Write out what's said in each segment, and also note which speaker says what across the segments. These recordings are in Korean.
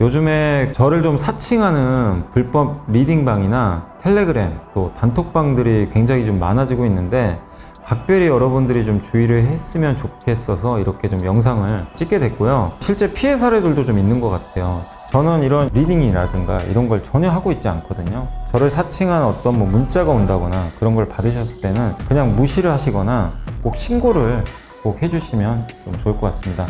Speaker 1: 요즘에 저를 좀 사칭하는 불법 리딩방이나 텔레그램 또 단톡방들이 굉장히 좀 많아지고 있는데 각별히 여러분들이 좀 주의를 했으면 좋겠어서 이렇게 좀 영상을 찍게 됐고요. 실제 피해 사례들도 좀 있는 것 같아요. 저는 이런 리딩이라든가 이런 걸 전혀 하고 있지 않거든요. 저를 사칭한 어떤 문자가 온다거나 그런 걸 받으셨을 때는 그냥 무시를 하시거나 꼭 신고를 꼭 해주시면 좀 좋을 것 같습니다.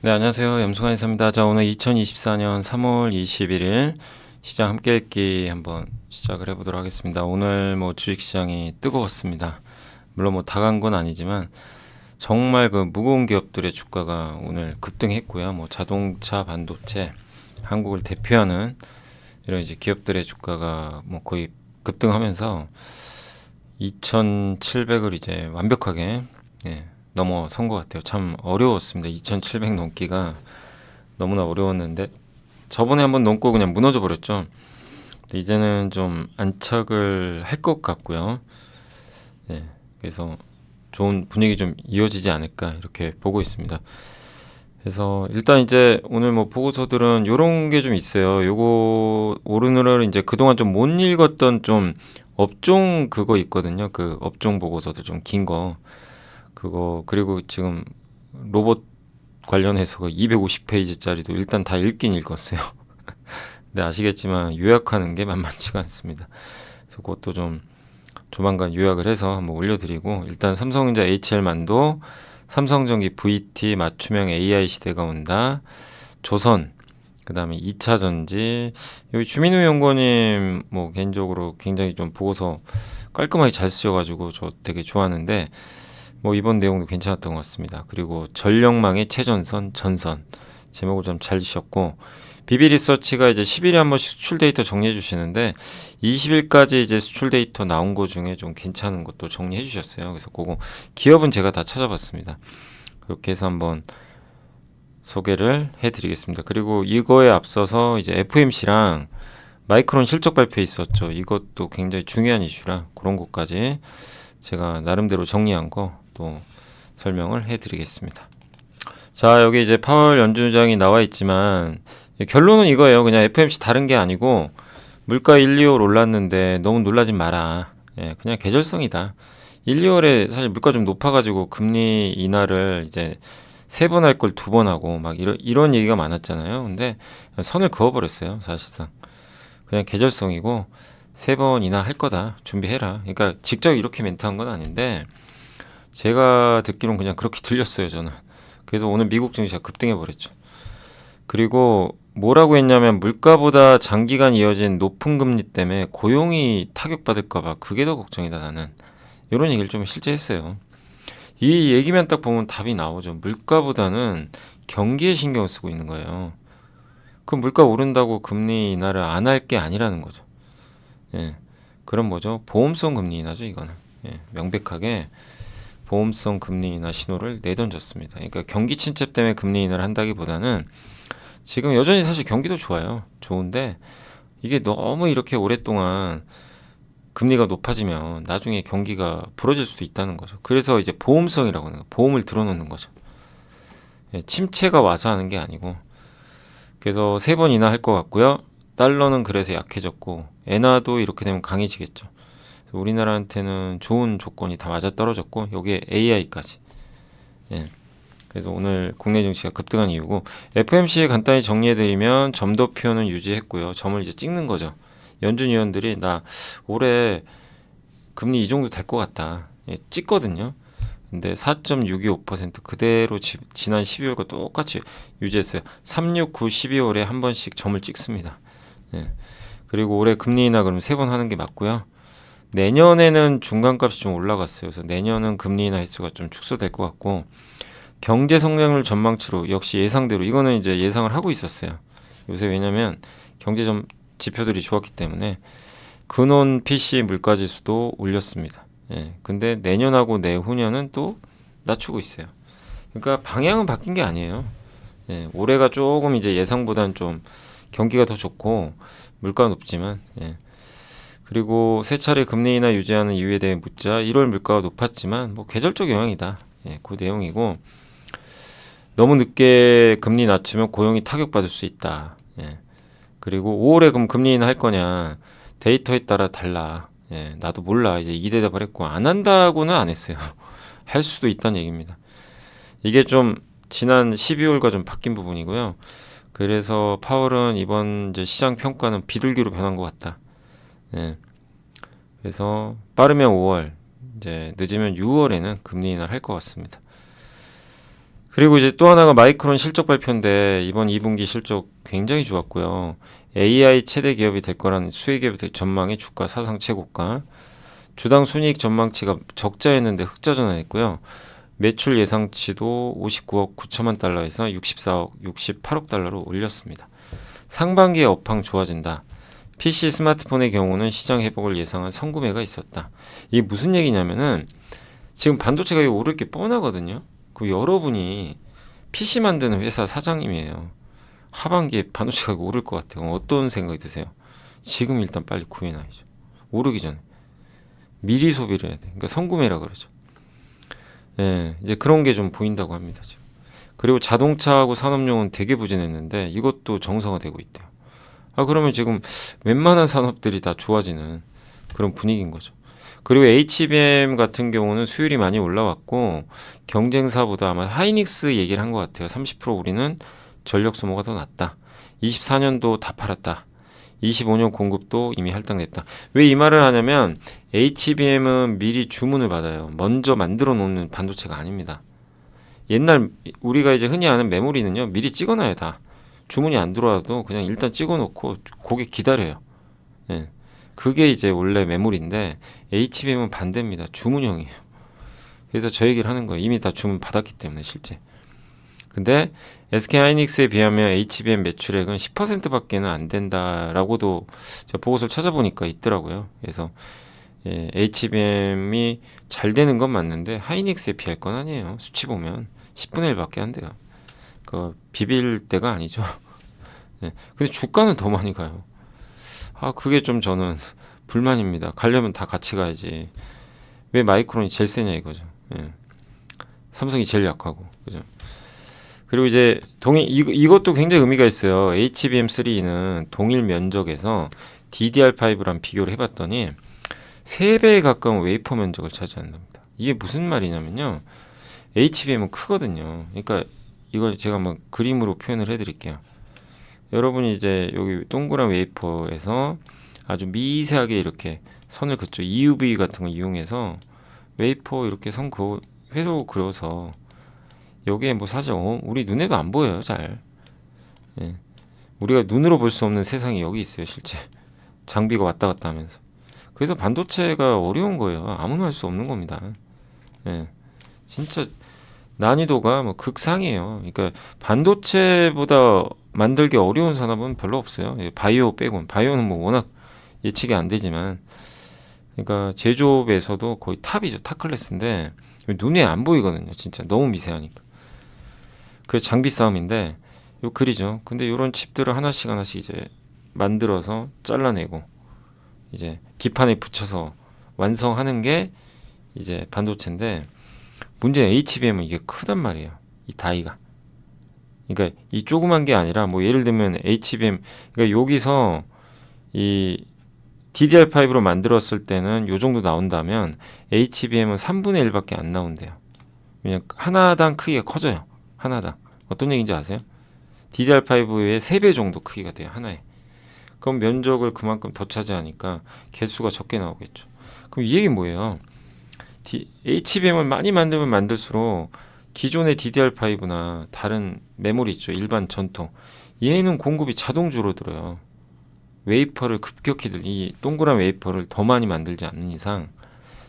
Speaker 1: 네, 안녕하세요. 염수관이사입니다. 자, 오늘 2024년 3월 21일 시장 함께 읽기 한번 시작을 해보도록 하겠습니다. 오늘 주식시장이 뜨거웠습니다. 물론 다 간 건 아니지만 정말 그 무거운 기업들의 주가가 오늘 급등했고요. 자동차, 반도체, 한국을 대표하는 이런 이제 기업들의 주가가 거의 급등하면서 2,700을 이제 완벽하게 넘어선 것 같아요. 참 어려웠습니다. 2,700 넘기가 너무나 어려웠는데 저번에 한번 넘고 그냥 무너져 버렸죠. 이제는 좀 안착을 할 것 같고요. 그래서 좋은 분위기 좀 이어지지 않을까 이렇게 보고 있습니다. 그래서 일단 이제 오늘 보고서들은 요런 게 좀 있어요. 요거 오르느라 이제 그동안 좀 못 읽었던 좀 업종 그거 있거든요. 그 업종 보고서들 좀 긴 거. 그거 그리고 지금 로봇 관련해서 250페이지짜리도 일단 다 읽긴 읽었어요. 근데 아시겠지만 요약하는 게 만만치가 않습니다. 그래서 그것도 좀 조만간 요약을 해서 한번 올려드리고, 일단 삼성전자 HL만도, 삼성전기 VT 맞춤형 AI 시대가 온다, 조선, 그 다음에 2차전지. 여기 주민우 연구원님 개인적으로 굉장히 좀 보고서 깔끔하게 잘 쓰셔가지고 저 되게 좋아하는데 이번 내용도 괜찮았던 것 같습니다. 그리고 전력망의 최전선, 전선 제목을 좀 잘 주셨고, 비비리서치가 이제 10일에 한 번씩 수출 데이터 정리해 주시는데 20일까지 이제 수출 데이터 나온 거 중에 좀 괜찮은 것도 정리해 주셨어요. 그래서 그거 기업은 제가 다 찾아봤습니다. 그렇게 해서 한번 소개를 해 드리겠습니다. 그리고 이거에 앞서서 이제 FMC랑 마이크론 실적 발표 있었죠. 이것도 굉장히 중요한 이슈라 그런 것까지 제가 나름대로 정리한 거 또 설명을 해 드리겠습니다. 자, 여기 이제 파월 연준의장이 나와 있지만 결론은 이거예요. 그냥 FMC 다른 게 아니고 물가 1, 2월 올랐는데 너무 놀라지 마라. 그냥 계절성이다. 1, 2월에 사실 물가 좀 높아가지고 금리 인하를 이제 3번 할 걸 2번 하고 이런 얘기가 많았잖아요. 근데 선을 그어버렸어요. 사실상 그냥 계절성이고 3번 인하할 거다. 준비해라. 그러니까 직접 이렇게 멘트한 건 아닌데 제가 듣기로는 그냥 그렇게 들렸어요. 저는. 그래서 오늘 미국 증시가 급등해 버렸죠. 그리고 뭐라고 했냐면 물가보다 장기간 이어진 높은 금리 때문에 고용이 타격받을까봐 그게 더 걱정이다 나는. 이런 얘기를 좀 실제 했어요. 이 얘기만 딱 보면 답이 나오죠. 물가보다는 경기에 신경을 쓰고 있는 거예요. 그럼 물가 오른다고 금리 인하를 안 할 게 아니라는 거죠. 그럼 뭐죠? 보험성 금리 인하죠 이거는. 명백하게 보험성 금리 인하 신호를 내던졌습니다. 그러니까 경기 침체 때문에 금리 인하를 한다기보다는 지금 여전히 사실 경기도 좋아요. 좋은데 이게 너무 이렇게 오랫동안 금리가 높아지면 나중에 경기가 부러질 수도 있다는 거죠. 그래서 이제 보험성이라고 하는 거예요. 보험을 들어놓는 거죠. 침체가 와서 하는 게 아니고. 그래서 3번 인하할 것 같고요. 달러는 그래서 약해졌고 엔화도 이렇게 되면 강해지겠죠. 우리나라한테는 좋은 조건이 다 맞아떨어졌고 여기에 AI까지. 그래서 오늘 국내 증시가 급등한 이유고, FMC 간단히 정리해드리면 점도표는 유지했고요. 점을 이제 찍는 거죠. 연준 위원들이 나 올해 금리 이 정도 될 것 같다. 찍거든요. 근데 4.625% 그대로 지난 12월과 똑같이 유지했어요. 3, 6, 9, 12월에 한 번씩 점을 찍습니다. 그리고 올해 금리 인하 그러면 3번 하는 게 맞고요. 내년에는 중간값이 좀 올라갔어요. 그래서 내년은 금리 인하 횟수가 좀 축소될 것 같고, 경제 성장률 전망치로 역시 예상대로 이거는 이제 예상을 하고 있었어요. 요새 왜냐면 경제 지표들이 좋았기 때문에 근원 PC 물가지수도 올렸습니다. 근데 내년하고 내후년은 또 낮추고 있어요. 그러니까 방향은 바뀐 게 아니에요. 올해가 조금 이제 예상보다는 좀 경기가 더 좋고 물가가 높지만 그리고 세 차례 금리 인하 유지하는 이유에 대해 묻자 1월 물가가 높았지만 뭐 계절적 영향이다. 그 내용이고 너무 늦게 금리 낮추면 고용이 타격받을 수 있다. 그리고 5월에 그럼 금리 인하 할 거냐 데이터에 따라 달라. 나도 몰라. 이제 이 대답을 했고 안 한다고는 안 했어요. 할 수도 있다는 얘기입니다. 이게 좀 지난 12월과 좀 바뀐 부분이고요. 그래서 파월은 이번 이제 시장 평가는 비둘기로 변한 것 같다. 그래서 빠르면 5월, 이제 늦으면 6월에는 금리 인하를 할 것 같습니다. 그리고 이제 또 하나가 마이크론 실적 발표인데 이번 2분기 실적 굉장히 좋았고요. AI 최대 기업이 될 거라는 수혜 기업이 될 전망의 주가 사상 최고가. 주당 순이익 전망치가 적자였는데 흑자 전환했고요. 매출 예상치도 59억 9천만 달러에서 64억 68억 달러로 올렸습니다. 상반기에 업황 좋아진다. PC 스마트폰의 경우는 시장 회복을 예상한 선구매가 있었다. 이게 무슨 얘기냐면은 지금 반도체 가격이 오를 게 뻔하거든요. 그 여러분이 PC 만드는 회사 사장님이에요. 하반기에 반도체 가격이 오를 것 같아요. 그럼 어떤 생각이 드세요? 지금 일단 빨리 구해놔야죠. 오르기 전에. 미리 소비를 해야 돼. 그러니까 선구매라 그러죠. 이제 그런 게 좀 보인다고 합니다. 지금. 그리고 자동차하고 산업용은 되게 부진했는데 이것도 정상화되고 있대요. 그러면 지금 웬만한 산업들이 다 좋아지는 그런 분위기인 거죠. 그리고 HBM 같은 경우는 수율이 많이 올라왔고 경쟁사보다 아마 하이닉스 얘기를 한 것 같아요. 30% 우리는 전력 소모가 더 낮다. 24년도 다 팔았다. 25년 공급도 이미 할당됐다. 왜 이 말을 하냐면 HBM은 미리 주문을 받아요. 먼저 만들어 놓는 반도체가 아닙니다. 옛날 우리가 이제 흔히 아는 메모리는요. 미리 찍어놔요 다. 주문이 안 들어와도 그냥 일단 찍어놓고 고객 기다려요. 그게 이제 원래 메모리인데 HBM은 반대입니다. 주문형이에요. 그래서 저 얘기를 하는 거예요. 이미 다 주문 받았기 때문에 실제. 근데 SK하이닉스에 비하면 HBM 매출액은 10%밖에는 안 된다라고도 제가 보고서를 찾아보니까 있더라고요. 그래서 HBM이 잘 되는 건 맞는데 하이닉스에 비할 건 아니에요. 수치 보면 10분의 1밖에 안 돼요. 그 비빌 때가 아니죠. 근데 주가는 더 많이 가요. 그게 좀 저는 불만입니다. 가려면 다 같이 가야지. 왜 마이크론이 제일 세냐 이거죠. 삼성이 제일 약하고, 그죠? 그리고 이제 이것도 굉장히 의미가 있어요. HBM3는 동일 면적에서 DDR5랑 비교를 해봤더니 3배에 가까운 웨이퍼 면적을 차지한답니다. 이게 무슨 말이냐면요. HBM은 크거든요. 그러니까 이걸 제가 한번 그림으로 표현을 해드릴게요. 여러분이 이제 여기 동그란 웨이퍼에서 아주 미세하게 이렇게 선을 긋죠. EUV 같은 걸 이용해서 웨이퍼 이렇게 선 회로 그려서 여기에 뭐 사실 우리 눈에도 안 보여요 잘. 우리가 눈으로 볼 수 없는 세상이 여기 있어요 실제. 장비가 왔다 갔다 하면서. 그래서 반도체가 어려운 거예요. 아무나 할 수 없는 겁니다. 진짜 난이도가 뭐 극상이에요. 그러니까 반도체보다 만들기 어려운 산업은 별로 없어요. 바이오 빼곤. 바이오는 뭐 워낙 예측이 안 되지만, 그러니까 제조업에서도 거의 탑이죠. 탑 클래스인데 눈에 안 보이거든요. 진짜 너무 미세하니까. 그 장비 싸움인데 요 글이죠. 근데 이런 칩들을 하나씩 이제 만들어서 잘라내고 이제 기판에 붙여서 완성하는 게 이제 반도체인데 문제는 HBM은 이게 크단 말이에요. 이 다이가. 그러니까 이 조그만 게 아니라 뭐 예를 들면 HBM 그러니까 여기서 이 DDR5로 만들었을 때는 요 정도 나온다면 HBM은 3분의 1밖에 안 나온대요. 그냥 하나당 크기가 커져요. 하나당. 어떤 얘기인지 아세요? DDR5의 3배 정도 크기가 돼요. 하나에. 그럼 면적을 그만큼 더 차지하니까 개수가 적게 나오겠죠. 그럼 이 얘기는 뭐예요? HBM을 많이 만들면 만들수록 기존의 DDR5나 다른 메모리 있죠. 일반 전통. 얘는 공급이 자동 줄어들어요. 웨이퍼를 급격히 이 동그란 웨이퍼를 더 많이 만들지 않는 이상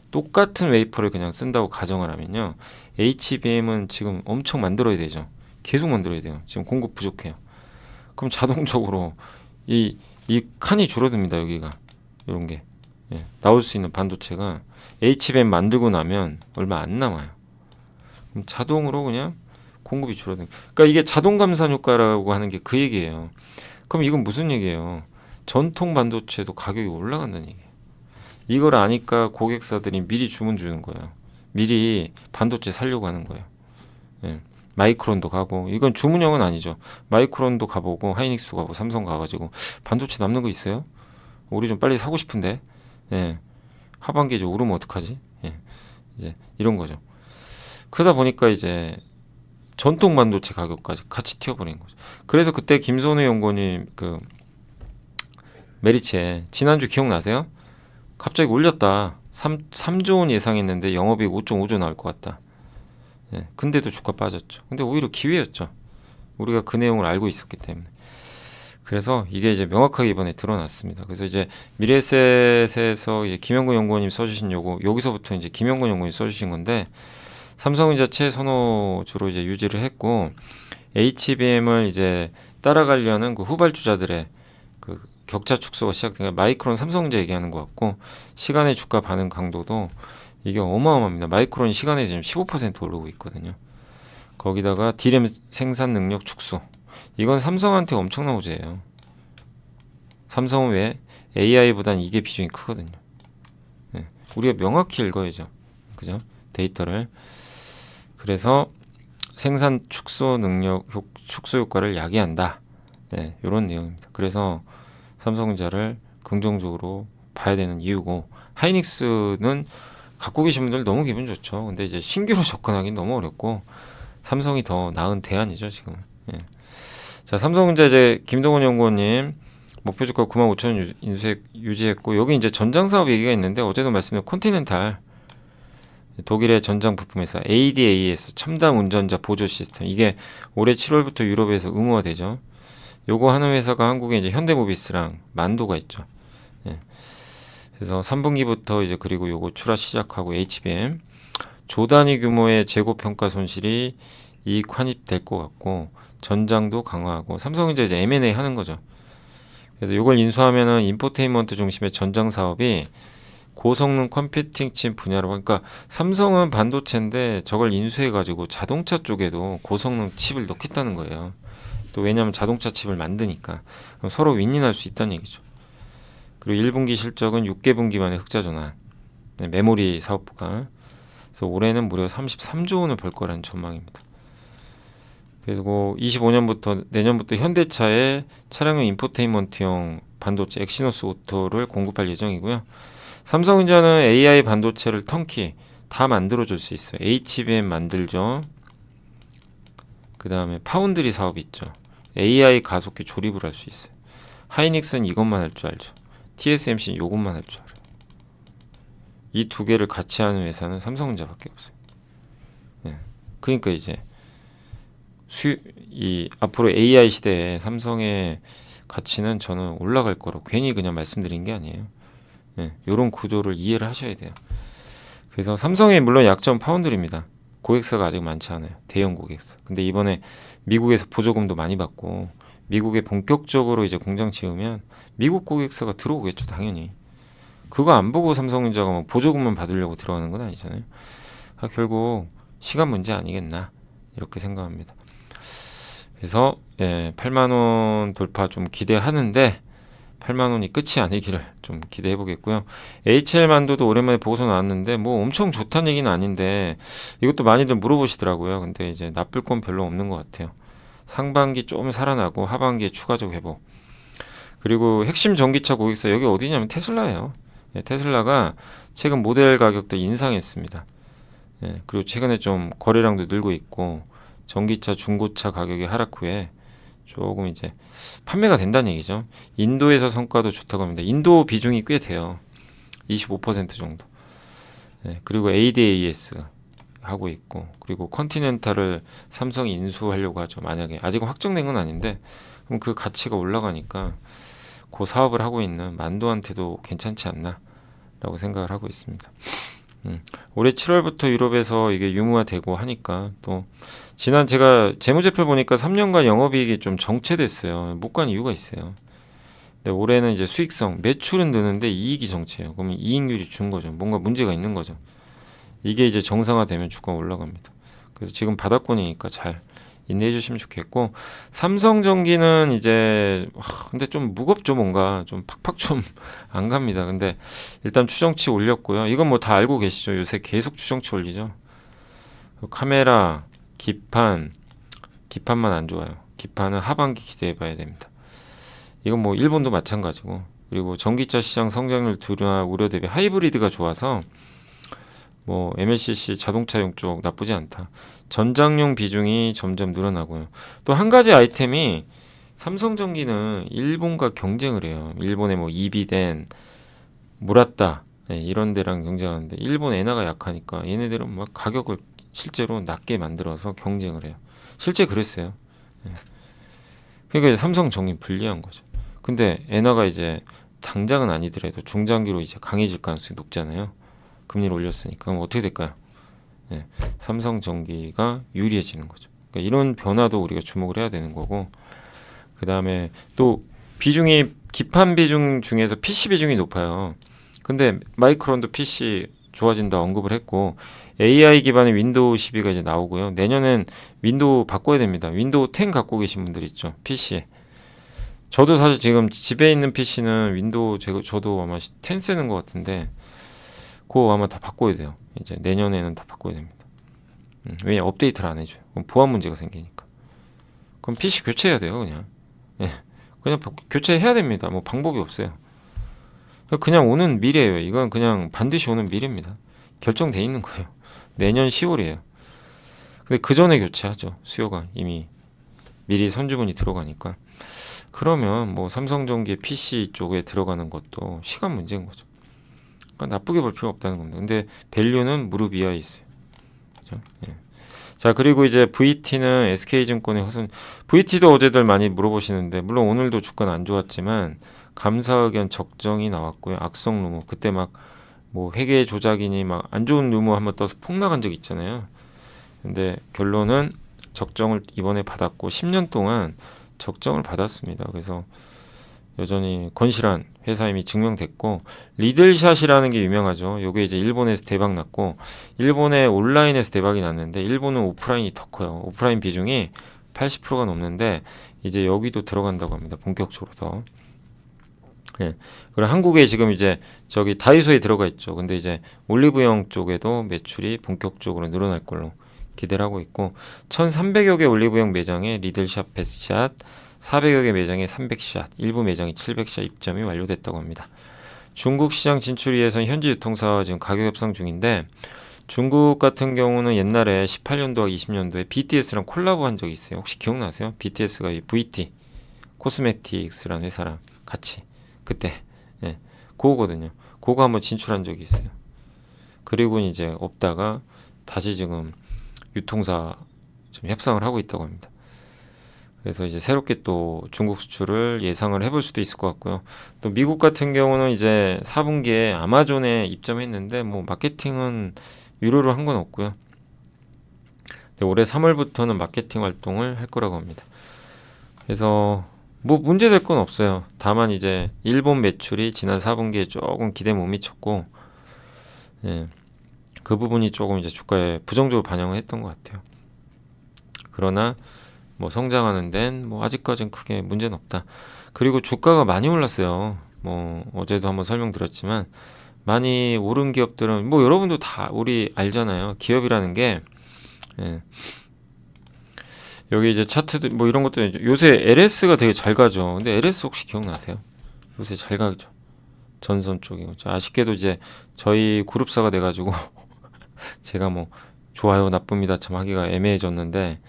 Speaker 1: 똑같은 웨이퍼를 그냥 쓴다고 가정을 하면요. HBM은 지금 엄청 만들어야 되죠. 계속 만들어야 돼요. 지금 공급 부족해요. 그럼 자동적으로 이 칸이 줄어듭니다. 여기가. 이런 게. 나올 수 있는 반도체가 HBM 만들고 나면 얼마 안 남아요. 그럼 자동으로 그냥 공급이 줄어든. 그러니까 이게 자동 감산 효과라고 하는 게 그 얘기예요. 그럼 이건 무슨 얘기예요? 전통 반도체도 가격이 올라간다는 얘기예요. 이걸 아니까 고객사들이 미리 주문 주는 거예요. 미리 반도체 사려고 하는 거예요. 예. 마이크론도 가고, 이건 주문형은 아니죠. 마이크론도 가보고 하이닉스도 가고 삼성 가가지고 반도체 남는 거 있어요? 우리 좀 빨리 사고 싶은데. 예. 하반기에 이제 오르면 어떡하지? 예. 이제 이런 거죠. 그러다 보니까 이제 전통 반도체 가격까지 같이 튀어버린 거죠. 그래서 그때 김선우 연구원이 그 메리츠에 지난주 기억나세요? 갑자기 올렸다. 3조 원 예상했는데 영업이익 5.5조 나올 것 같다. 예, 근데도 주가 빠졌죠. 근데 오히려 기회였죠. 우리가 그 내용을 알고 있었기 때문에. 그래서 이게 이제 명확하게 이번에 드러났습니다. 그래서 이제 미래에셋에서 이제 김영근 연구원님 써주신 요거, 여기서부터 이제 김영근 연구원이 써주신 건데, 삼성전자 최선호주로 이제 유지를 했고, HBM을 이제 따라가려는 그 후발주자들의 그 격차 축소가 시작된, 마이크론 삼성전자 얘기하는 것 같고, 시간의 주가 반응 강도도 이게 어마어마합니다. 마이크론이 시간에 지금 15% 오르고 있거든요. 거기다가 D램 생산 능력 축소. 이건 삼성한테 엄청난 호재예요. 삼성은 왜? AI보단 이게 비중이 크거든요. 네. 우리가 명확히 읽어야죠. 그죠? 데이터를. 그래서 생산 축소 능력, 축소 효과를 야기한다. 네, 이런 내용입니다. 그래서 삼성전자를 긍정적으로 봐야 되는 이유고, 하이닉스는 갖고 계신 분들 너무 기분 좋죠. 근데 이제 신규로 접근하기 너무 어렵고, 삼성이 더 나은 대안이죠, 지금. 예. 자, 삼성전자 이제 김동원 연구원님 목표 주가 95,000원 인수액 유지했고, 여기 이제 전장 사업 얘기가 있는데, 어제도 말씀드린 컨티넨탈, 독일의 전장 부품 회사 ADAS 첨단 운전자 보조 시스템, 이게 올해 7월부터 유럽에서 의무화되죠. 요거 하는 회사가 한국에 이제 현대모비스랑 만도가 있죠. 예. 그래서 3분기부터 이제 그리고 요거 출하 시작하고, HBM 조 단위 규모의 재고 평가 손실이 이익 환입될 것 같고, 전장도 강화하고, 삼성은 이제 M&A 하는 거죠. 그래서 이걸 인수하면은 인포테인먼트 중심의 전장 사업이 고성능 컴퓨팅 칩 분야로, 그러니까 삼성은 반도체인데 저걸 인수해가지고 자동차 쪽에도 고성능 칩을 넣겠다는 거예요. 또 왜냐하면 자동차 칩을 만드니까. 그럼 서로 윈윈할 수 있다는 얘기죠. 그리고 1분기 실적은 6개 분기 만에 흑자 전환. 네, 메모리 사업부가. 그래서 올해는 무려 33조 원을 벌 거라는 전망입니다. 그리고 25년부터 내년부터 현대차에 차량용 인포테인먼트용 반도체 엑시노스 오토를 공급할 예정이고요. 삼성전자는 AI 반도체를 턴키 다 만들어줄 수 있어요. HBM 만들죠. 그 다음에 파운드리 사업이 있죠. AI 가속기 조립을 할 수 있어요. 하이닉스는 이것만 할 줄 알죠. TSMC는 이것만 할 줄 알아요. 이 두 개를 같이 하는 회사는 삼성전자밖에 없어요. 네. 그러니까 이제 앞으로 AI 시대에 삼성의 가치는 저는 올라갈 거라고 괜히 그냥 말씀드린 게 아니에요. 네, 이런 구조를 이해를 하셔야 돼요. 그래서 삼성의 물론 약점 파운드리입니다. 고객사가 아직 많지 않아요. 대형 고객사. 근데 이번에 미국에서 보조금도 많이 받고, 미국에 본격적으로 이제 공장 지으면 미국 고객사가 들어오겠죠, 당연히. 그거 안 보고 삼성전자가 뭐 보조금만 받으려고 들어가는 건 아니잖아요. 결국 시간 문제 아니겠나, 이렇게 생각합니다. 그래서 8만 원 돌파 좀 기대하는데, 8만 원이 끝이 아니기를 좀 기대해 보겠고요. HL만도도 오랜만에 보고서 나왔는데 뭐 엄청 좋다는 얘기는 아닌데, 이것도 많이들 물어보시더라고요. 근데 이제 나쁠 건 별로 없는 것 같아요. 상반기 좀 살아나고 하반기에 추가적 회복. 그리고 핵심 전기차 고객사 여기 어디냐면 테슬라예요. 테슬라가 최근 모델 가격도 인상했습니다. 그리고 최근에 좀 거래량도 늘고 있고, 전기차 중고차 가격이 하락 후에 조금 이제 판매가 된다는 얘기죠. 인도에서 성과도 좋다고 합니다. 인도 비중이 꽤 돼요. 25% 정도. 그리고 ADAS 하고 있고, 그리고 컨티넨탈을 삼성이 인수하려고 하죠. 만약에 아직은 확정된 건 아닌데, 그럼 그 가치가 올라가니까 그 사업을 하고 있는 만도한테도 괜찮지 않나 라고 생각을 하고 있습니다. 올해 7월부터 유럽에서 이게 유무화되고 하니까, 또 지난 제가 재무제표 보니까 3년간 영업이익이 좀 정체됐어요. 못 간 이유가 있어요. 근데 올해는 이제 수익성, 매출은 느는데 이익이 정체예요. 그러면 이익률이 준 거죠. 뭔가 문제가 있는 거죠. 이게 이제 정상화되면 주가가 올라갑니다. 그래서 지금 바닥권이니까 잘 인내해 주시면 좋겠고, 삼성전기는 이제 근데 좀 무겁죠. 뭔가 좀 팍팍 좀 안 갑니다. 근데 일단 추정치 올렸고요. 이건 뭐 다 알고 계시죠. 요새 계속 추정치 올리죠. 카메라, 기판만 안 좋아요. 기판은 하반기 기대해 봐야 됩니다. 이건 뭐 일본도 마찬가지고, 그리고 전기차 시장 성장률 둔화 우려 대비 하이브리드가 좋아서 뭐 MLCC 자동차용 쪽 나쁘지 않다. 전장용 비중이 점점 늘어나고요. 또 한 가지 아이템이, 삼성전기는 일본과 경쟁을 해요. 일본의 뭐 이비덴, 무라타, 이런 데랑 경쟁하는데 일본 엔화가 약하니까 얘네들은 막 가격을 실제로 낮게 만들어서 경쟁을 해요. 실제 그랬어요. 예. 그러니까 이제 삼성전기 불리한 거죠. 근데 엔화가 이제 당장은 아니더라도 중장기로 이제 강해질 가능성이 높잖아요. 금리를 올렸으니까. 그럼 어떻게 될까요? 예, 삼성전기가 유리해지는 거죠. 그러니까 이런 변화도 우리가 주목을 해야 되는 거고, 그 다음에 또 비중이, 기판 비중 중에서 PC 비중이 높아요. 근데 마이크론도 PC 좋아진다 언급을 했고, AI 기반의 윈도우 12가 이제 나오고요. 내년엔 윈도우 바꿔야 됩니다. 윈도우 10 갖고 계신 분들 있죠, PC에. 저도 사실 지금 집에 있는 PC는 윈도우, 저도 아마 10 쓰는 것 같은데, 그거 아마 다 바꿔야 돼요. 이제 내년에는 다 바꿔야 됩니다. 왜냐, 업데이트를 안 해줘요. 그럼 보안 문제가 생기니까. 그럼 PC 교체해야 돼요, 그냥. 예, 그냥 교체해야 됩니다. 뭐 방법이 없어요. 그냥 오는 미래예요. 이건 그냥 반드시 오는 미래입니다. 결정돼 있는 거예요. 내년 10월이에요. 근데 그 전에 교체하죠. 수요가 이미 미리 선주문이 들어가니까. 그러면 뭐 삼성전기 PC 쪽에 들어가는 것도 시간 문제인 거죠. 그러니까 나쁘게 볼 필요 없다는 겁니다. 근데 밸류는 무릎 이하에 있어요. 그죠? 예. 자, 그리고 이제 VT는 SK증권의 VT도 어제들 많이 물어보시는데, 물론 오늘도 주가는 안 좋았지만 감사 의견 적정이 나왔고요. 악성 루머, 그때 막 뭐 회계 조작이니 막 안 좋은 루머 한번 떠서 폭락한 적 있잖아요. 근데 결론은 적정을 이번에 받았고 10년 동안 적정을 받았습니다. 그래서 여전히 건실한 회사임이 증명됐고, 리들샷이라는 게 유명하죠. 요게 이제 일본에서 대박 났고, 일본의 온라인에서 대박이 났는데 일본은 오프라인이 더 커요. 오프라인 비중이 80%가 넘는데 이제 여기도 들어간다고 합니다. 본격적으로 더. 예. 그리고 한국에 지금 이제 저기 다이소에 들어가 있죠. 근데 이제 올리브영 쪽에도 매출이 본격적으로 늘어날 걸로 기대를 하고 있고, 1,300여 개 올리브영 매장에 리들샷, 베스트샷, 400여 개 매장에 300샷, 일부 매장이 700샷 입점이 완료됐다고 합니다. 중국 시장 진출 위해서는 현지 유통사와 지금 가격 협상 중인데, 중국 같은 경우는 옛날에 18년도와 20년도에 BTS랑 콜라보 한 적이 있어요. 혹시 기억나세요? BTS가 이 VT 코스메틱스라는 회사랑 같이 그때, 예, 그거거든요. 그거 한번 진출한 적이 있어요. 그리고 이제 없다가 다시 지금 유통사 좀 협상을 하고 있다고 합니다. 그래서 이제 새롭게 또 중국 수출을 예상을 해볼 수도 있을 것 같고요. 또 미국 같은 경우는 이제 4분기에 아마존에 입점했는데 뭐 마케팅은 유료로 한 건 없고요. 근데 올해 3월부터는 마케팅 활동을 할 거라고 합니다. 그래서 뭐 문제될 건 없어요. 다만 이제 일본 매출이 지난 4분기에 조금 기대 못 미쳤고, 예, 그 부분이 조금 이제 주가에 부정적으로 반영을 했던 것 같아요. 그러나 뭐 성장하는 데는 뭐 아직까지는 크게 문제는 없다. 그리고 주가가 많이 올랐어요. 뭐 어제도 한번 설명드렸지만 많이 오른 기업들은 뭐 여러분도 다 우리 알잖아요. 기업이라는 게, 예, 여기 이제 차트도 뭐 이런 것도 요새 LS가 되게 잘 가죠. 근데 LS 혹시 기억나세요? 요새 잘 가죠. 전선 쪽에. 아쉽게도 이제 저희 그룹사가 돼가지고 제가 뭐 좋아요 나쁩니다 참 하기가 애매해졌는데,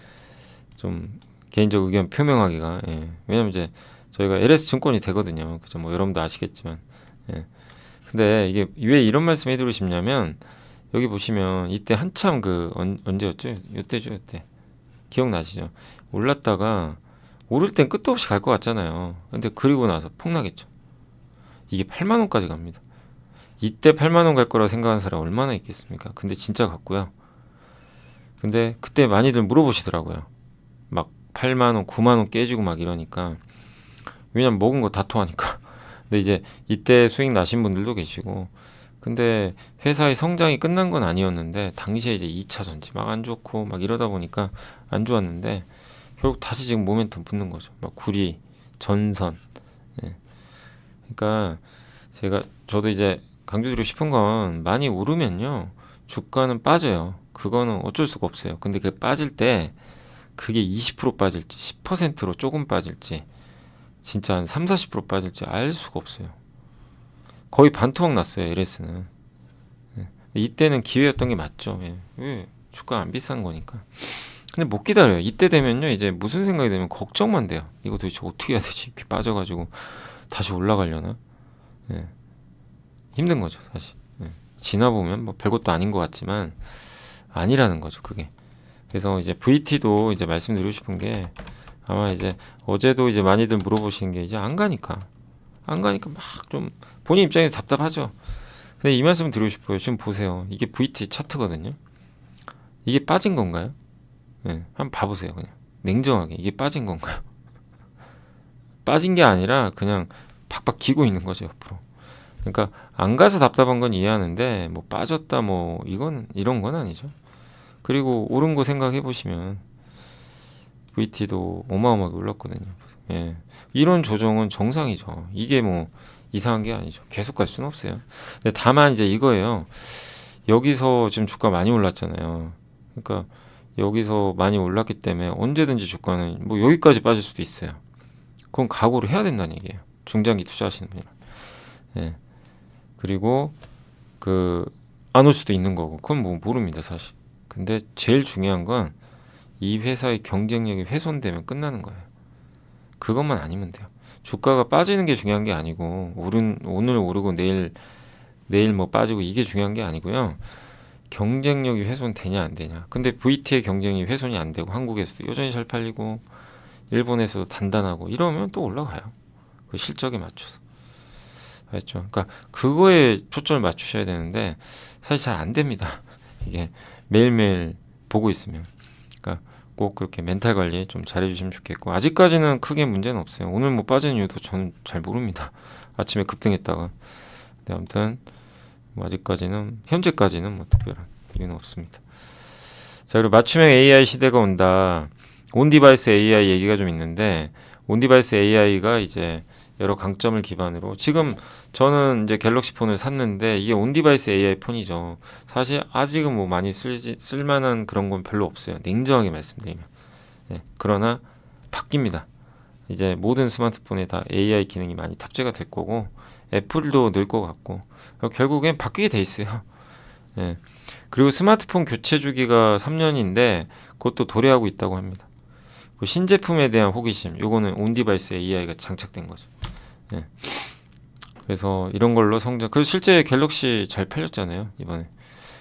Speaker 1: 좀 개인적 의견 표명하기가, 예. 왜냐면 이제 저희가 LS 증권이 되거든요. 그죠? 뭐 여러분도 아시겠지만, 예. 근데 이게 왜 이런 말씀 해드리고 싶냐면, 여기 보시면 이때 한참 그 언제였죠? 요때죠, 요때. 기억나시죠? 올랐다가 오를 땐 끝도 없이 갈 것 같잖아요. 근데 그리고 나서 폭락했죠. 이게 8만 원까지 갑니다. 이때 8만 원 갈 거라고 생각하는 사람 얼마나 있겠습니까? 근데 진짜 갔고요. 근데 그때 많이들 물어보시더라고요. 막 8만 원, 9만 원 깨지고 막 이러니까. 왜냐면 먹은 거 다 토하니까. 근데 이제 이때 수익 나신 분들도 계시고, 근데 회사의 성장이 끝난 건 아니었는데 당시에 이제 2차 전지 막 안 좋고 막 이러다 보니까 안 좋았는데, 결국 다시 지금 모멘텀 붙는 거죠. 막 구리, 전선. 예. 그러니까 저도 이제 강조드리고 싶은 건 많이 오르면요 주가는 빠져요. 그거는 어쩔 수가 없어요. 근데 그 빠질 때 그게 20% 빠질지 10%로 조금 빠질지 진짜 한 3, 40% 빠질지 알 수가 없어요. 거의 반토막 났어요. LS는. 예. 이때는 기회였던 게 맞죠. 예. 왜 주가 안 비싼 거니까. 근데 못 기다려요. 이때 되면요 이제 무슨 생각이 되면 걱정만 돼요. 이거 도대체 어떻게 해야 되지? 이렇게 빠져가지고 다시 올라가려나? 예. 힘든 거죠 사실. 예. 지나 보면 뭐 별것도 아닌 것 같지만 아니라는 거죠 그게. 그래서 이제 VT도 이제 말씀드리고 싶은 게 아마 이제 어제도 이제 많이들 물어보시는 게 이제 안 가니까 막 좀 본인 입장에서 답답하죠. 근데 이 말씀 드리고 싶어요. 지금 보세요. 이게 VT 차트거든요. 이게 빠진 건가요? 네, 한번 봐보세요. 그냥 냉정하게 이게 빠진 건가요? 빠진 게 아니라 그냥 팍팍 기고 있는 거죠 옆으로. 그러니까 안 가서 답답한 건 이해하는데 뭐 빠졌다 뭐 이건 이런 건 아니죠. 그리고 오른 거 생각해 보시면 VT도 어마어마하게 올랐거든요. 예. 이런 조정은 정상이죠. 이게 뭐 이상한 게 아니죠. 계속 갈 수는 없어요. 근데 다만 이제 이거예요. 여기서 지금 주가 많이 올랐잖아요. 그러니까 여기서 많이 올랐기 때문에 언제든지 주가는 뭐 여기까지 빠질 수도 있어요. 그건 각오를 해야 된다는 얘기예요. 중장기 투자하시는 분이. 예. 그리고 그 안 올 수도 있는 거고 그건 뭐 모릅니다 사실. 근데 제일 중요한 건 이 회사의 경쟁력이 훼손되면 끝나는 거예요. 그것만 아니면 돼요. 주가가 빠지는 게 중요한 게 아니고 오늘 오르고 내일 뭐 빠지고 이게 중요한 게 아니고요. 경쟁력이 훼손되냐 안 되냐. 근데 VT의 경쟁이 훼손이 안 되고 한국에서도 여전히 잘 팔리고 일본에서도 단단하고 이러면 또 올라가요. 그 실적에 맞춰서. 알겠죠? 그러니까 그거에 초점을 맞추셔야 되는데 사실 잘 안 됩니다. 이게 매일매일 보고 있으면. 그러니까 꼭 그렇게 멘탈 관리 좀 잘해주시면 좋겠고 아직까지는 크게 문제는 없어요. 오늘 뭐 빠진 이유도 저는 잘 모릅니다. 아침에 급등했다가. 근데 아무튼 뭐 아직까지는 현재까지는 뭐 특별한 이유는 없습니다. 자 그리고 맞춤형 AI 시대가 온다. 온디바이스 AI 얘기가 좀 있는데 온디바이스 AI가 이제 여러 강점을 기반으로 지금 저는 이제 갤럭시 폰을 샀는데 이게 온디바이스 AI 폰이죠. 사실 아직은 뭐 많이 쓸만한 그런 건 별로 없어요. 냉정하게 말씀드리면. 네, 그러나 바뀝니다. 이제 모든 스마트폰에 다 AI 기능이 많이 탑재가 될 거고 애플도 늘 것 같고 결국엔 바뀌게 돼 있어요. 네. 그리고 스마트폰 교체 주기가 3년인데 그것도 도래하고 있다고 합니다. 그 신제품에 대한 호기심, 요거는 온디바이스 AI가 장착된 거죠. 예. 그래서 이런 걸로 그래서 실제 갤럭시 잘 팔렸잖아요 이번에.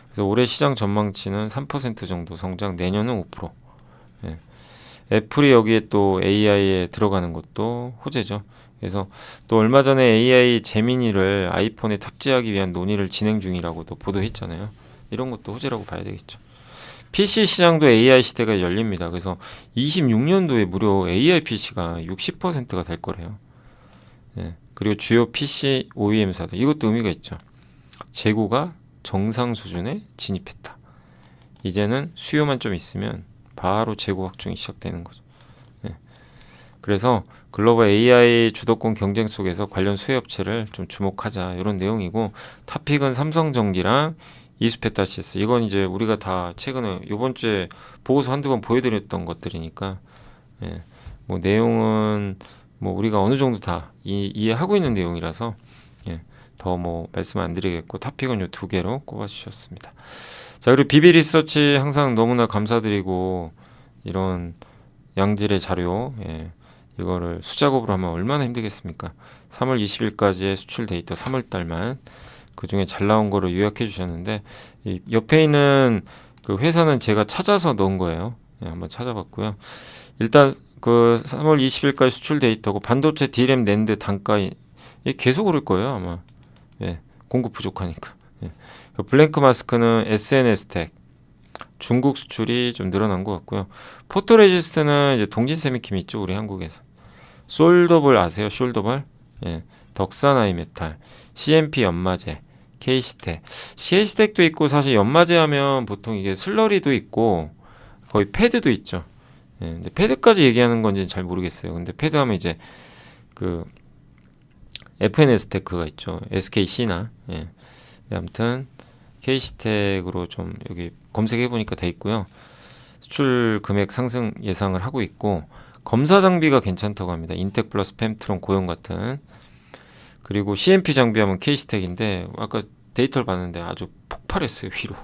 Speaker 1: 그래서 올해 시장 전망치는 3% 정도 성장, 내년은 5%. 예. 애플이 여기에 또 AI에 들어가는 것도 호재죠. 그래서 또 얼마 전에 AI 제미니를 아이폰에 탑재하기 위한 논의를 진행 중이라고도 보도했잖아요. 이런 것도 호재라고 봐야 되겠죠. PC 시장도 AI 시대가 열립니다. 그래서 26년도에 무려 AI PC가 60%가 될 거래요. 예. 그리고 주요 PC OEM사들 이것도 의미가 있죠. 재고가 정상 수준에 진입했다. 이제는 수요만 좀 있으면 바로 재고 확충이 시작되는 거죠. 예. 그래서 글로벌 AI 주도권 경쟁 속에서 관련 수혜업체를 좀 주목하자 이런 내용이고 탑픽은 삼성전기랑 이스페타시스 이건 이제 우리가 다 최근에 이번 주에 보고서 한두 번 보여드렸던 것들이니까 예. 뭐 내용은 뭐 우리가 어느 정도 다 이해하고 있는 내용이라서 예. 더 뭐 말씀 안 드리겠고 탑픽은 요 두 개로 꼽아주셨습니다. 자 그리고 비비 리서치 항상 너무나 감사드리고 이런 양질의 자료 예. 이거를 수작업으로 하면 얼마나 힘들겠습니까? 3월 20일까지의 수출 데이터 3월 달만 그 중에 잘 나온 거를 요약해 주셨는데 이 옆에 있는 그 회사는 제가 찾아서 넣은 거예요. 예, 한번 찾아봤고요. 일단 그 3월 20일까지 수출 데이터고 반도체 DRAM 낸드 단가 계속 오를 거예요 아마. 예, 공급 부족하니까. 예. 블랭크 마스크는 SNS텍 중국 수출이 좀 늘어난 것 같고요. 포토레지스트는 이제 동진세미킴 있죠 우리 한국에서. 솔더볼 아세요? 숄더볼? 예, 덕산아이메탈, CMP 연마제, K시텍. CH텍도 있고 사실 연마제 하면 보통 이게 슬러리도 있고 거의 패드도 있죠. 예, 근데 패드까지 얘기하는 건지는 잘 모르겠어요. 근데 패드 하면 이제 그 FNS테크가 있죠. SKC나. 예. 네, 아무튼 K시텍으로 좀 여기 검색해 보니까 돼 있고요. 수출 금액 상승 예상을 하고 있고 검사 장비가 괜찮다고 합니다. 인텍 플러스 펜트론 고용 같은. 그리고 CMP 장비하면 K시텍인데 아까 데이터를 봤는데 아주 폭발했어요. 위로